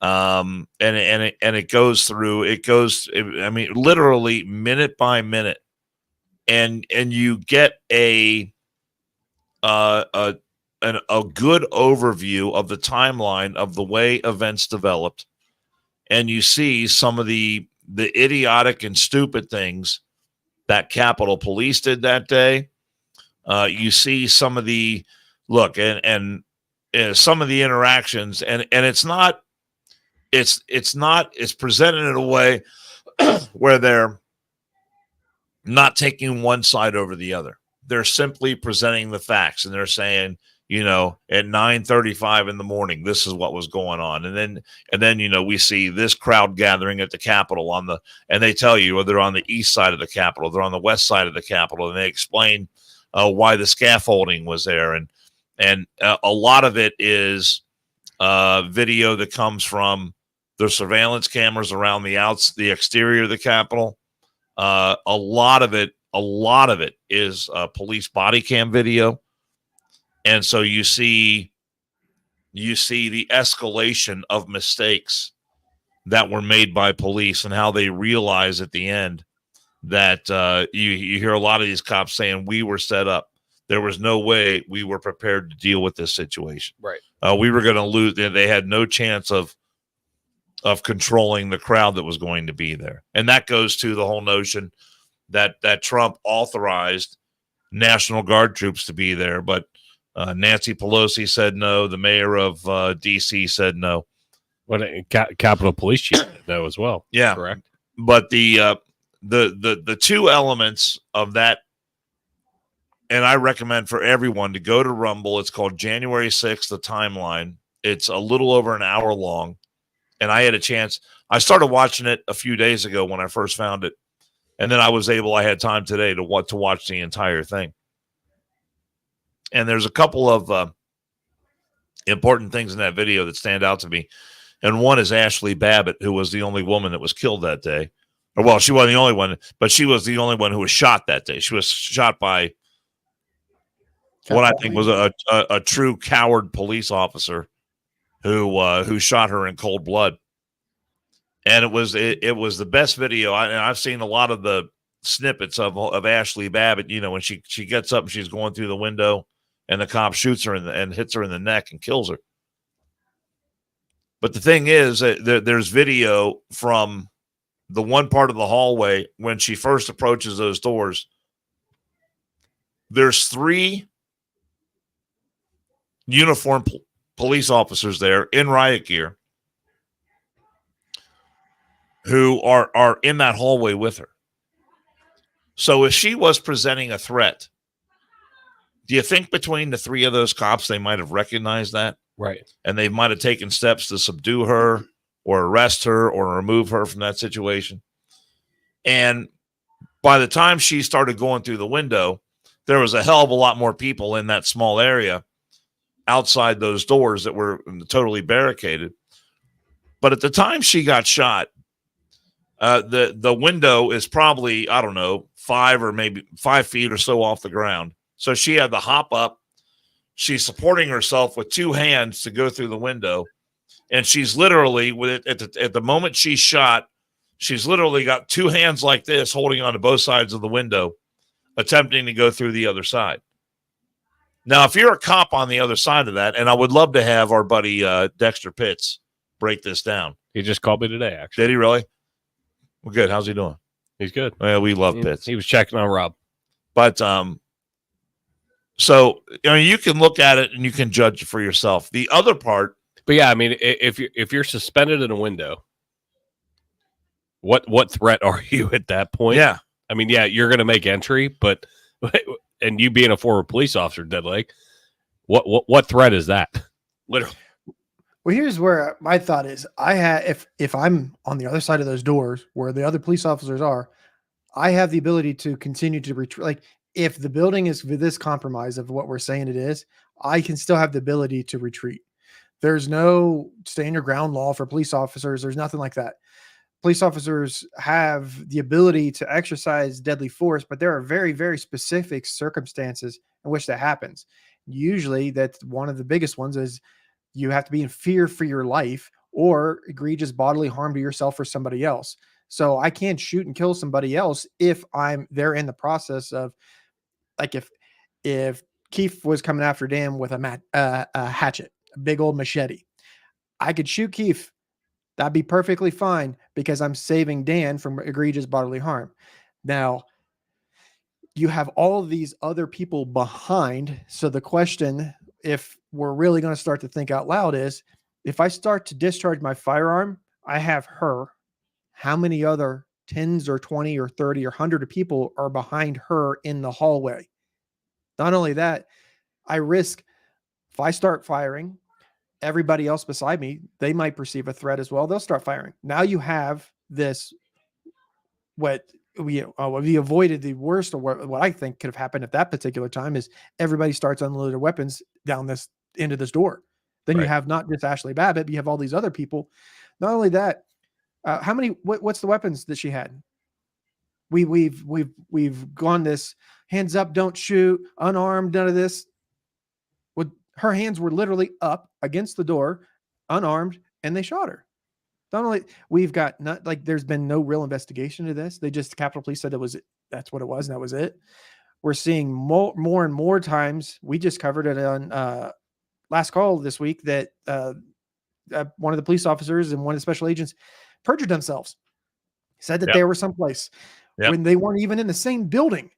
and it goes through, I mean, literally minute by minute. And you get a good overview of the timeline of the way events developed. And you see some of the idiotic and stupid things that Capitol Police did that day. You see some of the look and some of the interactions, and it's presented in a way where they're not taking one side over the other. They're simply presenting the facts, and they're saying, you know, at 9:35 in the morning, this is what was going on. And then, you know, we see this crowd gathering at the Capitol and they tell you, well, they're on the east side of the Capitol, they're on the west side of the Capitol, and they explain why the scaffolding was there. And a lot of it is video that comes from the surveillance cameras around the exterior of the Capitol. A lot of it is police body cam video. And so you see the escalation of mistakes that were made by police and how they realize at the end that you hear a lot of these cops saying, we were set up. There was no way we were prepared to deal with this situation. Right. We were going to lose. They had no chance of controlling the crowd that was going to be there. And that goes to the whole notion that Trump authorized National Guard troops to be there, but Nancy Pelosi said no. The mayor of D.C. said no. What Capitol Police Chief said no as well. Yeah, correct. But the two elements of that, and I recommend for everyone to go to Rumble. It's called January 6th, the timeline. It's a little over an hour long, and I had a chance. I started watching it a few days ago when I first found it, and then I had time today to watch the entire thing. And there's a couple of important things in that video that stand out to me. And one is Ashley Babbitt, who was the only woman that was killed that day. Or, well, she wasn't the only one, but she was the only one who was shot that day. She was shot by what I think was a true coward police officer who shot her in cold blood. And it was the best video. I've seen a lot of the snippets of Ashley Babbitt, you know, when she gets up and she's going through the window and the cop shoots her and hits her in the neck and kills her. But the thing is, there's video from the one part of the hallway when she first approaches those doors. There's 3 uniformed police officers there in riot gear who are in that hallway with her. So if she was presenting a threat, do you think between the 3 of those cops, they might have recognized that? Right. And they might have taken steps to subdue her or arrest her or remove her from that situation. And by the time she started going through the window, there was a hell of a lot more people in that small area outside those doors that were totally barricaded. But at the time she got shot, the window is probably, I don't know, 5 or maybe 5 feet or so off the ground. So she had to hop up. She's supporting herself with 2 hands to go through the window. And she's literally, with it at the moment she's shot, she's literally got 2 hands like this holding onto both sides of the window, attempting to go through the other side. Now, if you're a cop on the other side of that, and I would love to have our buddy Dexter Pitts break this down. He just called me today, actually. Did he really? Well, good. How's he doing? He's good. Well, we love Pitts. He was checking on Rob. But so you can look at it and you can judge it for yourself. The other part, but yeah, I mean, if you're suspended in a window What threat are you at that point? Yeah. I mean, yeah, you're going to make entry, but and you being a former police officer, Dead Leg, what threat is that? Literally. Well, here's where my thought is. If I'm on the other side of those doors where the other police officers are, I have the ability to continue to retreat. Like if the building is with this compromise of what we're saying it is, I can still have the ability to retreat. There's no stand your ground law for police officers. There's nothing like that. Police officers have the ability to exercise deadly force, but there are very, very specific circumstances in which that happens. Usually, that's one of the biggest ones is you have to be in fear for your life or egregious bodily harm to yourself or somebody else. So I can't shoot and kill somebody else if I'm there in the process of like if Keith was coming after Dan with a hatchet, a big old machete, I could shoot Keith. That'd be perfectly fine because I'm saving Dan from egregious bodily harm. Now, you have all of these other people behind. So the question, if we're really going to start to think out loud, is if I start to discharge my firearm, I have her. How many other tens or 20 or 30 or 100 people are behind her in the hallway? Not only that, I risk if I start firing, everybody else beside me, they might perceive a threat as well. They'll start firing. Now you have this, what we avoided the worst, or what I think could have happened at that particular time is everybody starts unloading their weapons down this into this door. Then you have not just Ashley Babbitt, but you have all these other people. Not only that, how many, what's the weapons that she had? We've gone this hands up, don't shoot, unarmed, none of this. Her hands were literally up against the door, unarmed, and they shot her. Not only we've got not like there's been no real investigation to this. They just Capitol Police said that's what it was, and that was it. We're seeing more and more times. We just covered it on last call this week that one of the police officers and one of the special agents perjured themselves, said that they were someplace when they weren't even in the same building,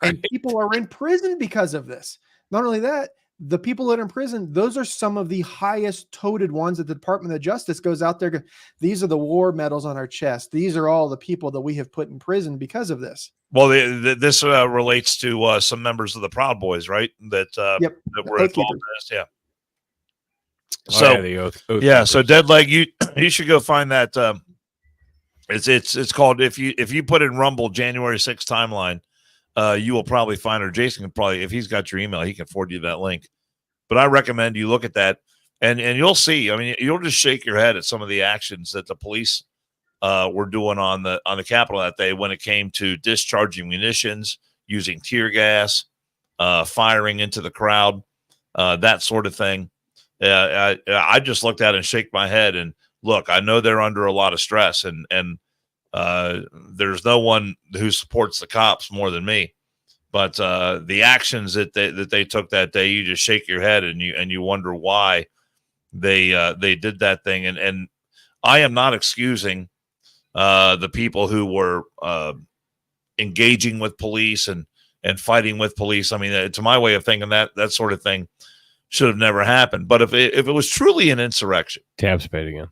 and people are in prison because of this. Not only that, the people that are in prison, those are some of the highest toted ones that the Department of Justice goes out there. These are the war medals on our chest. These are all the people that we have put in prison because of this. Well, this relates to some members of the Proud Boys, right? That were involved in this. Yeah. So the oath so Dead Leg, you should go find that. It's called, if you put in Rumble January 6th timeline, you will probably find, or Jason can probably, if he's got your email, he can forward you that link. But I recommend you look at that, and you'll see. I mean, you'll just shake your head at some of the actions that the police were doing on the Capitol that day when it came to discharging munitions, using tear gas, firing into the crowd, that sort of thing. I just looked at it and shake my head. And look, I know they're under a lot of stress, and there's no one who supports the cops more than me. But the actions that they took that day, you just shake your head and you wonder why they did that thing. And I am not excusing the people who were engaging with police and fighting with police. I mean, to my way of thinking, that sort of thing should have never happened. But if it was truly an insurrection, tab spade again.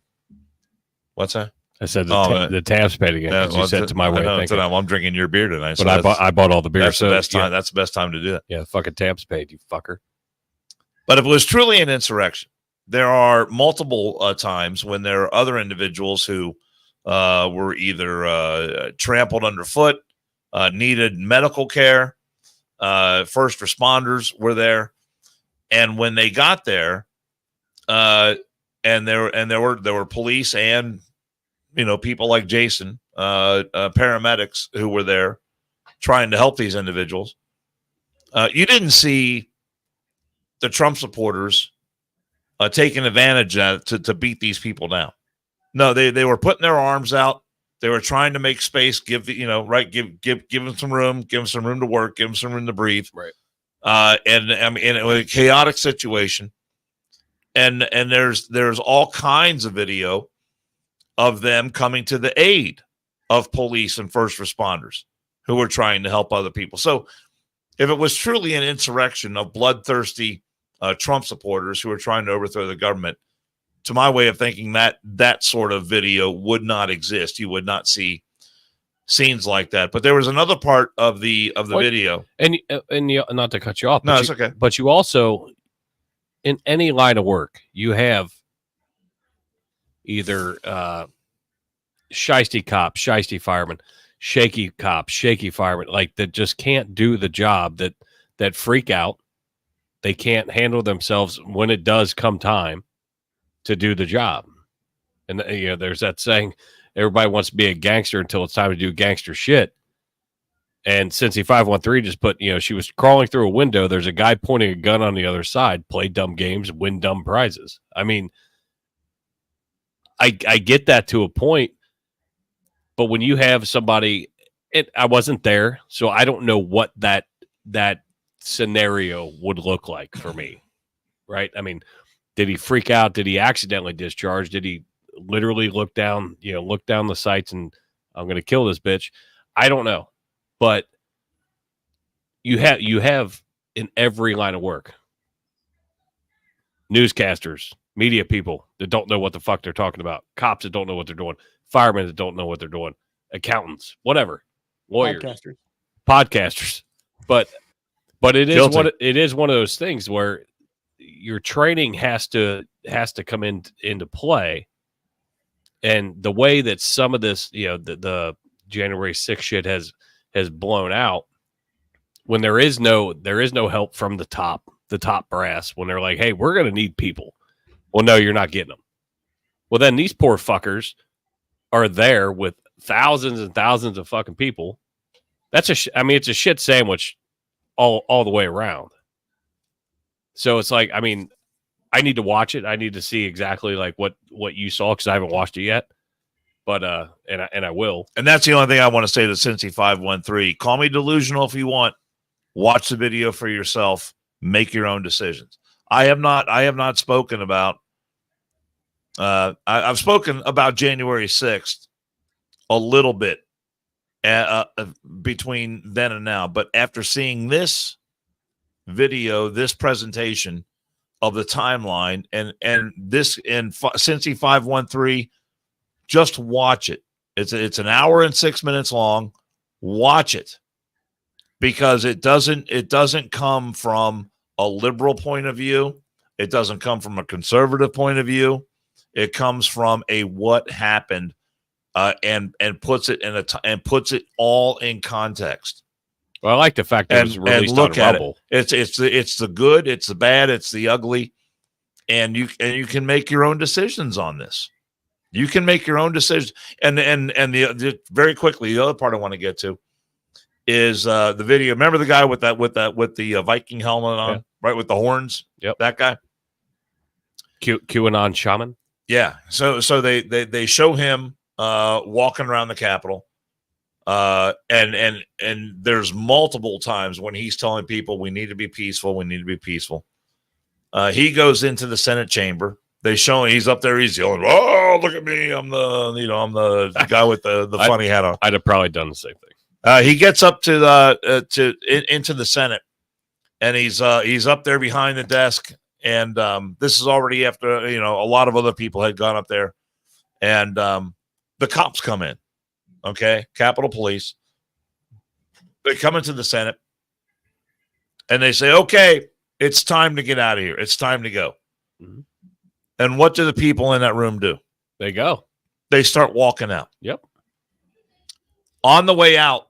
What's that? I said the tab spade again. Yeah, you said to my way of thinking. I'm drinking your beer tonight. But so I bought all the beer. That's the best time. That's the best time to do it. Yeah, fucking tab spade, you fucker. But if it was truly an insurrection, there are multiple times when there are other individuals who were either trampled underfoot, needed medical care, first responders were there, and when they got there, and there were police and people like Jason, paramedics who were there trying to help these individuals. You didn't see the Trump supporters taking advantage of that to beat these people down. No, they were putting their arms out. They were trying to make space, give them some room, give them some room to work, give them some room to breathe. Right. And I mean, it was a chaotic situation. And there's all kinds of video of them coming to the aid of police and first responders who were trying to help other people. So if it was truly an insurrection of bloodthirsty Trump supporters who were trying to overthrow the government, to my way of thinking, that sort of video would not exist. You would not see scenes like that. But there was another part of the video, and not to cut you off. No, it's okay. But you also, in any line of work, you have either shiesty cop, shiesty fireman, shaky cop, shaky fireman, like that just can't do the job, that freak out. They can't handle themselves when it does come time to do the job. And there's that saying, everybody wants to be a gangster until it's time to do gangster shit. And Cincy 513 just put, she was crawling through a window. There's a guy pointing a gun on the other side, play dumb games, win dumb prizes. I mean, I get that to a point, but when you have somebody, I wasn't there, so I don't know what that scenario would look like for me, right? I mean, did he freak out? Did he accidentally discharge? Did he literally look down the sights and I'm going to kill this bitch? I don't know, but you have in every line of work, newscasters, media people that don't know what the fuck they're talking about, cops that don't know what they're doing, firemen that don't know what they're doing, accountants, whatever, lawyers, podcasters. But it is one of those things where your training has to come into play. And the way that some of this, the January 6th shit has blown out, when there is no help from the top brass, when they're like, hey, we're going to need people. Well, no, you're not getting them. Well, then these poor fuckers are there with thousands and thousands of fucking people. It's a shit sandwich all the way around. So it's like, I mean, I need to watch it. I need to see exactly like what you saw, because I haven't watched it yet. But and I will. And that's the only thing I want to say to Cincy 513. Call me delusional if you want. Watch the video for yourself. Make your own decisions. I have not spoken about. I've spoken about January 6th a little bit between then and now, but after seeing this video, this presentation of the timeline, and this in Cincy 513, just watch it. It's an hour and 6 minutes long. Watch it, because it doesn't come from a liberal point of view. It doesn't come from a conservative point of view. It comes from a what happened, and puts it and puts it all in context. Well, I like the fact that it was released on Rumble. It's the good, it's the bad, it's the ugly, and you can make your own decisions on this. You can make your own decisions. And the very quickly, the other part I want to get to is the video. Remember the guy with the Viking helmet on, right, with the horns? Yep, that guy. QAnon shaman. Yeah. So they show him walking around the Capitol. And there's multiple times when he's telling people we need to be peaceful. We need to be peaceful. He goes into the Senate chamber. They show him, he's up there. He's yelling, "Oh, look at me! I'm the guy with the funny hat on." I'd have probably done the same thing. He gets up to into the Senate, and he's up there behind the desk. And this is already after a lot of other people had gone up there, and the cops come in. Okay, Capitol Police. They come into the Senate, and they say, "Okay, it's time to get out of here. It's time to go." Mm-hmm. And what do the people in that room do? They go. They start walking out. Yep. On the way out,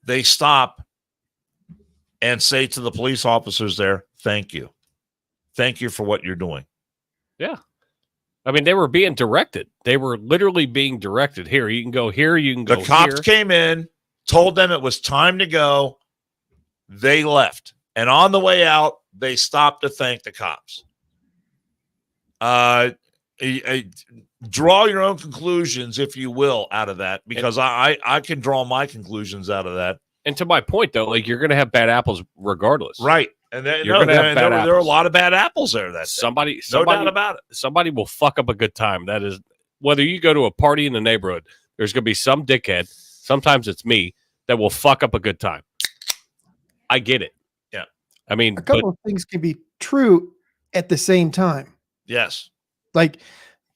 they stop and say to the police officers there, "Thank you. Thank you for what you're doing." Yeah. I mean, they were being directed. They were literally being directed. Here, you can go here. You can go here. The cops came in, told them it was time to go. They left. And on the way out, they stopped to thank the cops. Draw your own conclusions, if you will, out of that, because I can draw my conclusions out of that. And to my point, though, like, you're going to have bad apples regardless. Right. And there are a lot of bad apples there. Somebody, no doubt about it. Somebody will fuck up a good time. That is, whether you go to a party in the neighborhood, there's going to be some dickhead. Sometimes it's me that will fuck up a good time. I get it. Yeah. I mean, a couple of things can be true at the same time. Yes. Like,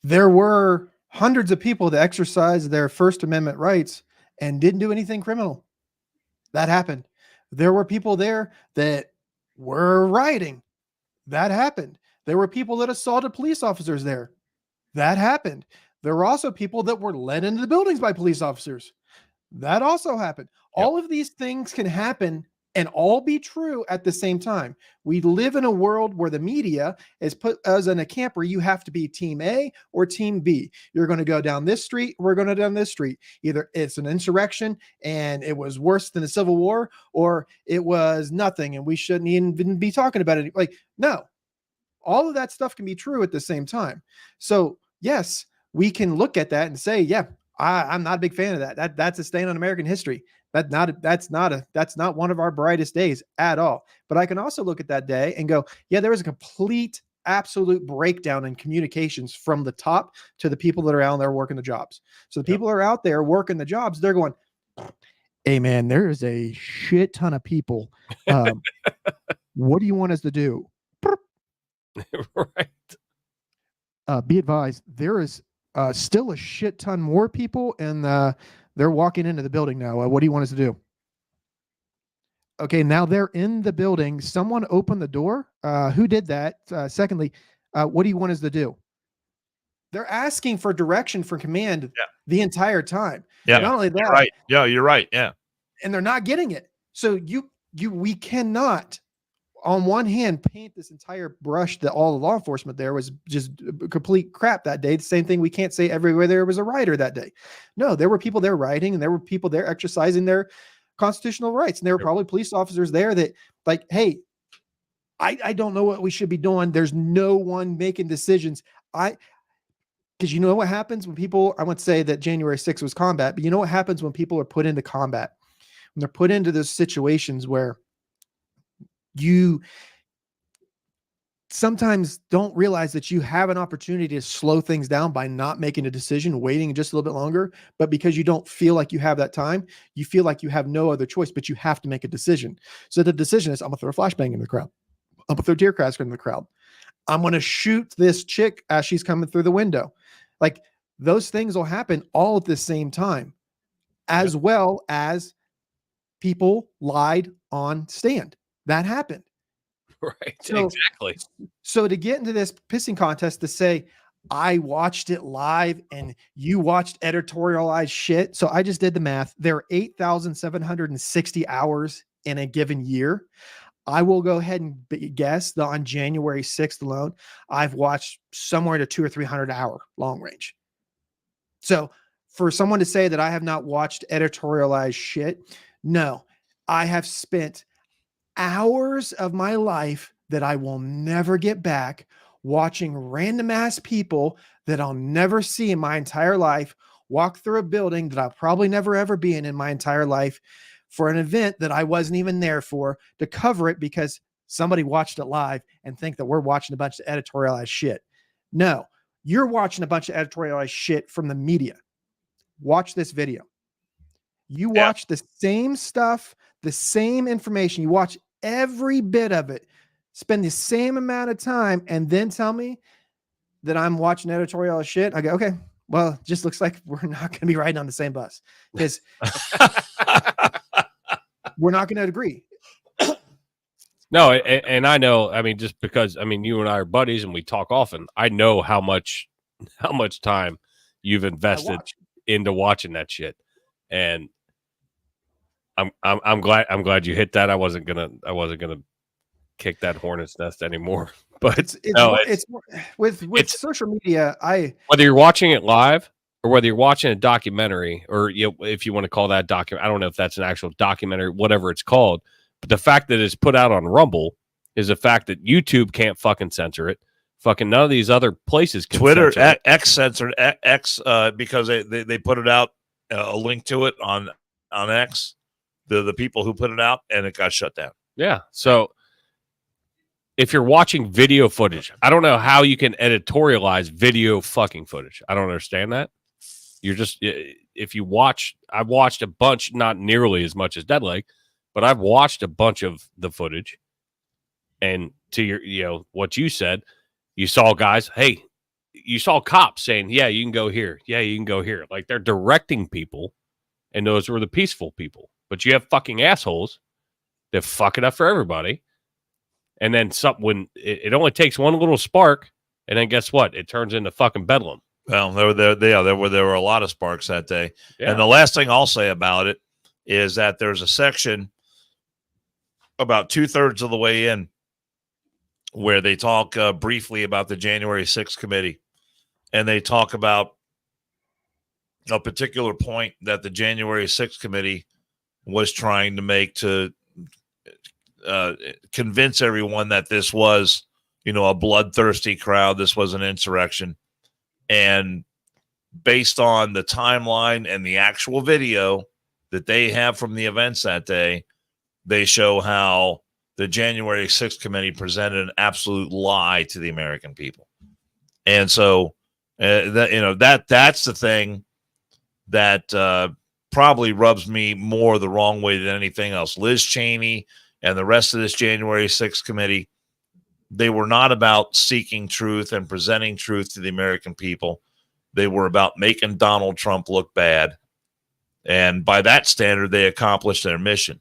there were hundreds of people that exercised their First Amendment rights and didn't do anything criminal. That happened. There were people there that were rioting. That happened. There were people that assaulted police officers there. That happened. There were also people that were led into the buildings by police officers. That also happened. Yep. All of these things can happen and all be true at the same time. We live in a world where the media is put us in a camp where you have to be team A or team B. You're going to go down this street, we're going to down this street. Either it's an insurrection and it was worse than a civil war, or it was nothing and we shouldn't even be talking about it. Like, no, all of that stuff can be true at the same time. So yes, we can look at that and say, yeah, I'm not a big fan of that. That's a stain on American history. That's not one of our brightest days at all. But I can also look at that day and go, yeah, there was a complete, absolute breakdown in communications from the top to the people that are out there working the jobs. So the people that are out there working the jobs, they're going, hey man, there is a shit ton of people. What do you want us to do? Right. Be advised, there is still a shit ton more people, and they're walking into the building now. What do you want us to do? Okay, now they're in the building. Someone opened the door. Who did that? Secondly, what do you want us to do? They're asking for direction for command the entire time. Yeah. Not only that, you're right. Yeah, you're right. Yeah. And they're not getting it. So we cannot, on one hand, paint this entire brush that all the law enforcement there was just complete crap that day. The same thing we can't say everywhere there was a rioter that day. No, there were people there rioting, and there were people there exercising their constitutional rights. And there were probably police officers there that, like, hey, I don't know what we should be doing. There's no one making decisions. Because you know what happens when people, I wouldn't say that January 6th was combat, but you know what happens when people are put into combat? When they're put into those situations where you sometimes don't realize that you have an opportunity to slow things down by not making a decision, waiting just a little bit longer. But because you don't feel like you have that time, you feel like you have no other choice, but you have to make a decision. So the decision is, I'm gonna throw a flashbang in the crowd. I'm gonna throw tear gas in the crowd. I'm gonna shoot this chick as she's coming through the window. Like, those things will happen all at the same time, as well as people lied on stand. That happened. Right. So, exactly. So to get into this pissing contest to say, I watched it live and you watched editorialized shit. So I just did the math. There are 8,760 hours in a given year. I will go ahead and guess that on January 6th alone, I've watched somewhere to 200 or 300 hour long range. So for someone to say that I have not watched editorialized shit, no, I have spent hours of my life that I will never get back watching random ass people that I'll never see in my entire life walk through a building that I'll probably never ever be in my entire life for an event that I wasn't even there for, to cover it because somebody watched it live and think that we're watching a bunch of editorialized shit. No, you're watching a bunch of editorialized shit from the media. Watch this video. You watch the same stuff, the same information. You watch every bit of it, spend the same amount of time, and then tell me that I'm watching editorial shit. I go, okay, well, it just looks like we're not going to be riding on the same bus, because we're not going to agree. No, and I know, I mean, just because, I mean, you and I are buddies and we talk often, I know how much time you've invested into watching that shit. And I'm glad you hit that. I wasn't gonna kick that hornet's nest anymore. But it's with social media. Whether you're watching it live or whether you're watching a documentary, or if you want to call that document, I don't know if that's an actual documentary, whatever it's called. But the fact that it's put out on Rumble is a fact that YouTube can't fucking censor it. Fucking none of these other places can. Twitter, censor X censored X because they put it out, a link to it on X. The people who put it out, and it got shut down. Yeah. So if you're watching video footage, I don't know how you can editorialize video fucking footage. I don't understand that. You're just, if you watch, I've watched a bunch, not nearly as much as Deadleg, but I've watched a bunch of the footage. And to your, what you said, You saw guys, hey, you saw cops saying, yeah, you can go here. Yeah, you can go here. Like they're directing people, and those were the peaceful people. But you have fucking assholes that fuck it up for everybody. And then when it only takes one little spark, and then guess what? It turns into fucking bedlam. Well, there were a lot of sparks that day. Yeah. And the last thing I'll say about it is that there's a section about 2/3 of the way in where they talk briefly about the January 6th committee. And they talk about a particular point that the January 6th committee was trying to make to convince everyone that this was, a bloodthirsty crowd. This was an insurrection. And based on the timeline and the actual video that they have from the events that day, they show how the January 6th committee presented an absolute lie to the American people. And so that's the thing that probably rubs me more the wrong way than anything else. Liz Cheney and the rest of this January 6th committee, they were not about seeking truth and presenting truth to the American people. They were about making Donald Trump look bad. And by that standard, they accomplished their mission.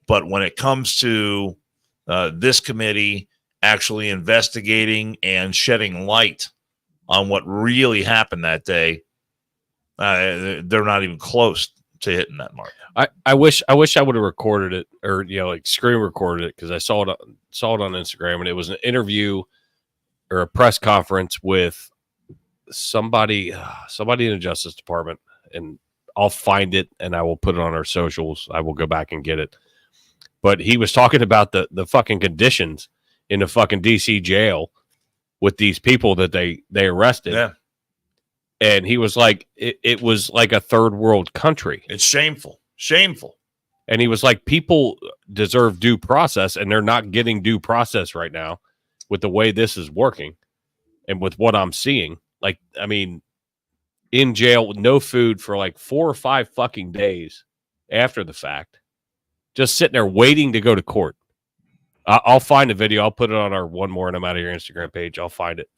But when it comes to this committee actually investigating and shedding light on what really happened that day, they're not even close to hitting that mark. I wish I would have recorded it, or screen recorded it, because I saw it on Instagram, and it was an interview or a press conference with somebody in the Justice Department, and I'll find it and I will put it on our socials. I will go back and get it. But he was talking about the fucking conditions in the fucking DC jail with these people that they arrested. Yeah. And he was like, it was like a third world country. It's shameful. Shameful. And he was like, people deserve due process, and they're not getting due process right now with the way this is working and with what I'm seeing. Like, I mean, in jail with no food for like 4 or 5 fucking days after the fact, just sitting there waiting to go to court. I'll find a video. I'll put it on our One More and I'm Out of Your Instagram page. I'll find it.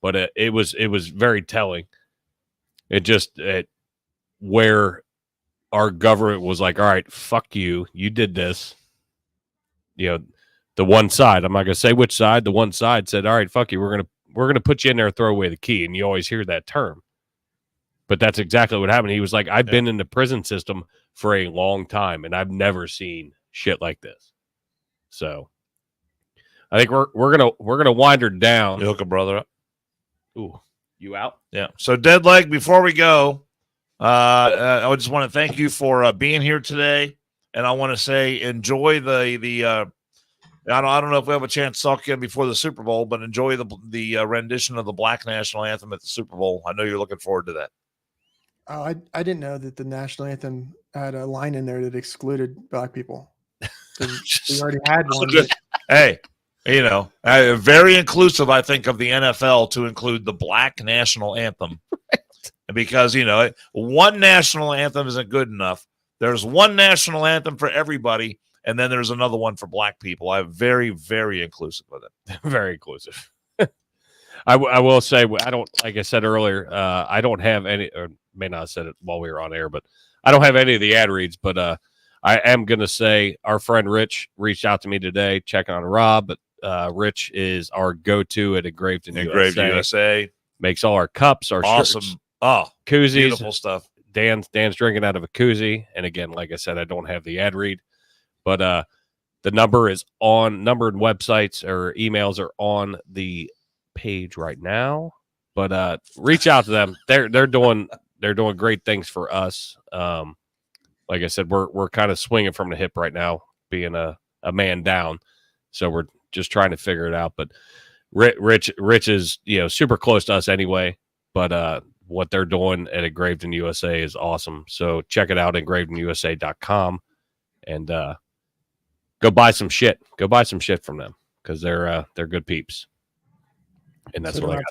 But it was very telling. Where our government was like, all right, fuck you. You did this. The one side, I'm not going to say which side, the one side said, all right, fuck you. We're going to put you in there and throw away the key. And you always hear that term. But that's exactly what happened. He was like, I've been in the prison system for a long time, and I've never seen shit like this. So I think we're gonna wind her down. You hook a brother up. Ooh, you out? Yeah. So Deadleg, before we go, I just want to thank you for being here today, and I want to say enjoy the. I don't know if we have a chance to talk again before the Super Bowl, but enjoy the rendition of the Black National Anthem at the Super Bowl. I know you're looking forward to that. Oh, I didn't know that the national anthem had a line in there that excluded black people. We already had one. Hey, very inclusive, I think, of the NFL to include the Black National Anthem. Right. Because, one national anthem isn't good enough. There's one national anthem for everybody, and then there's another one for black people. I'm very, very inclusive with it. Very inclusive. I will say, I don't, like I said earlier, I don't have any, or may not have said it while we were on air, but I don't have any of the ad reads. But I am going to say our friend Rich reached out to me today, checking on Rob. But Rich is our go-to at Engraved in USA. Makes all our cups, our awesome shirts, koozies, beautiful stuff. Dan's drinking out of a koozie. And again, like I said, I don't have the ad read, but the number and websites or emails are on the page right now. But reach out to them. They're doing great things for us. Like I said, we're kind of swinging from the hip right now, being a man down. So we're just trying to figure it out. But Rich is super close to us anyway. But what they're doing at Engraved in USA is awesome. So check it out, engravedinusa.com, and go buy some shit. Go buy some shit from them, because they're good peeps. And that's what I got.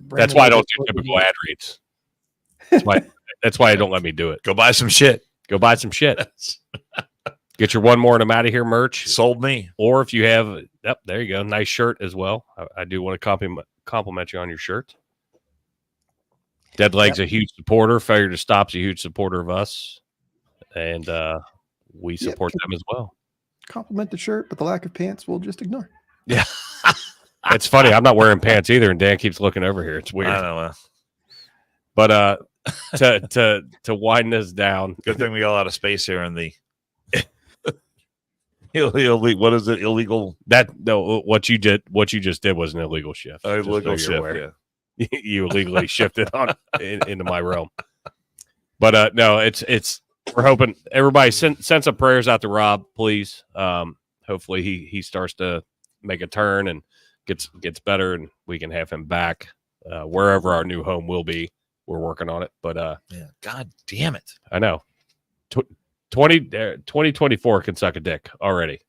That's why I don't do typical ad reads. That's why I don't let me do it. Go buy some shit. Go buy some shit. Get your One More and I'm Out of Here merch. Sold me. Or if you have, there you go. Nice shirt as well. I do want to compliment you on your shirt. Dead Leg's a huge supporter. Failure to Stop's a huge supporter of us, and we support them as well. Compliment the shirt, but the lack of pants we'll just ignore. Yeah, it's funny. I'm not wearing pants either, and Dan keeps looking over here. It's weird. I don't know. But to wind this down, Good thing we got a lot of space here in the what is it? Illegal? What you just did was an illegal shift. Illegal shift. Yeah. You illegally shifted into my realm. But no, it's we're hoping everybody send some prayers out to Rob, please. Hopefully he starts to make a turn and gets better, and we can have him back wherever our new home will be. We're working on it, but yeah, God damn it, I know. 2024 can suck a dick already.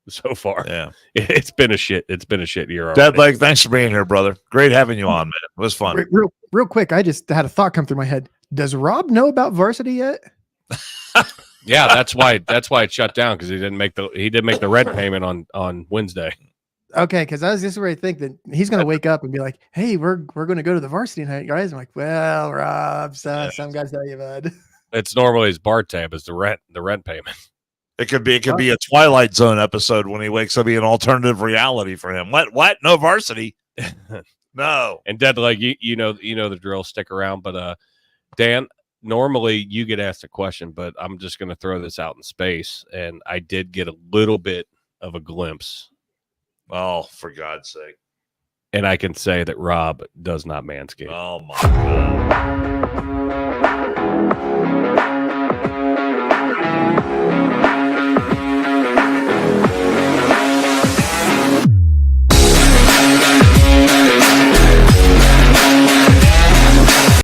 So far, yeah, it's been a shit year already. Dead Leg, thanks for being here, brother. Great having you on, man. It was fun. Real quick, I just had a thought come through my head. Does Rob know about varsity yet? Yeah, that's why it shut down, because he didn't make the rent payment on Wednesday. Okay, because I was just ready to think that he's going to wake up and be like, "Hey, we're going to go to the varsity night, guys." I'm like, "Well, Rob, some guys tell you, bud." It's normally his bar tab is the rent payment. It could be a Twilight Zone episode when he wakes up, be an alternative reality for him. What? No varsity? No. And Dead Leg, you know the drill. Stick around, but Dan, normally you get asked a question, but I'm just going to throw this out in space, and I did get a little bit of a glimpse. Oh, for God's sake! And I can say that Rob does not manscape. Oh my God.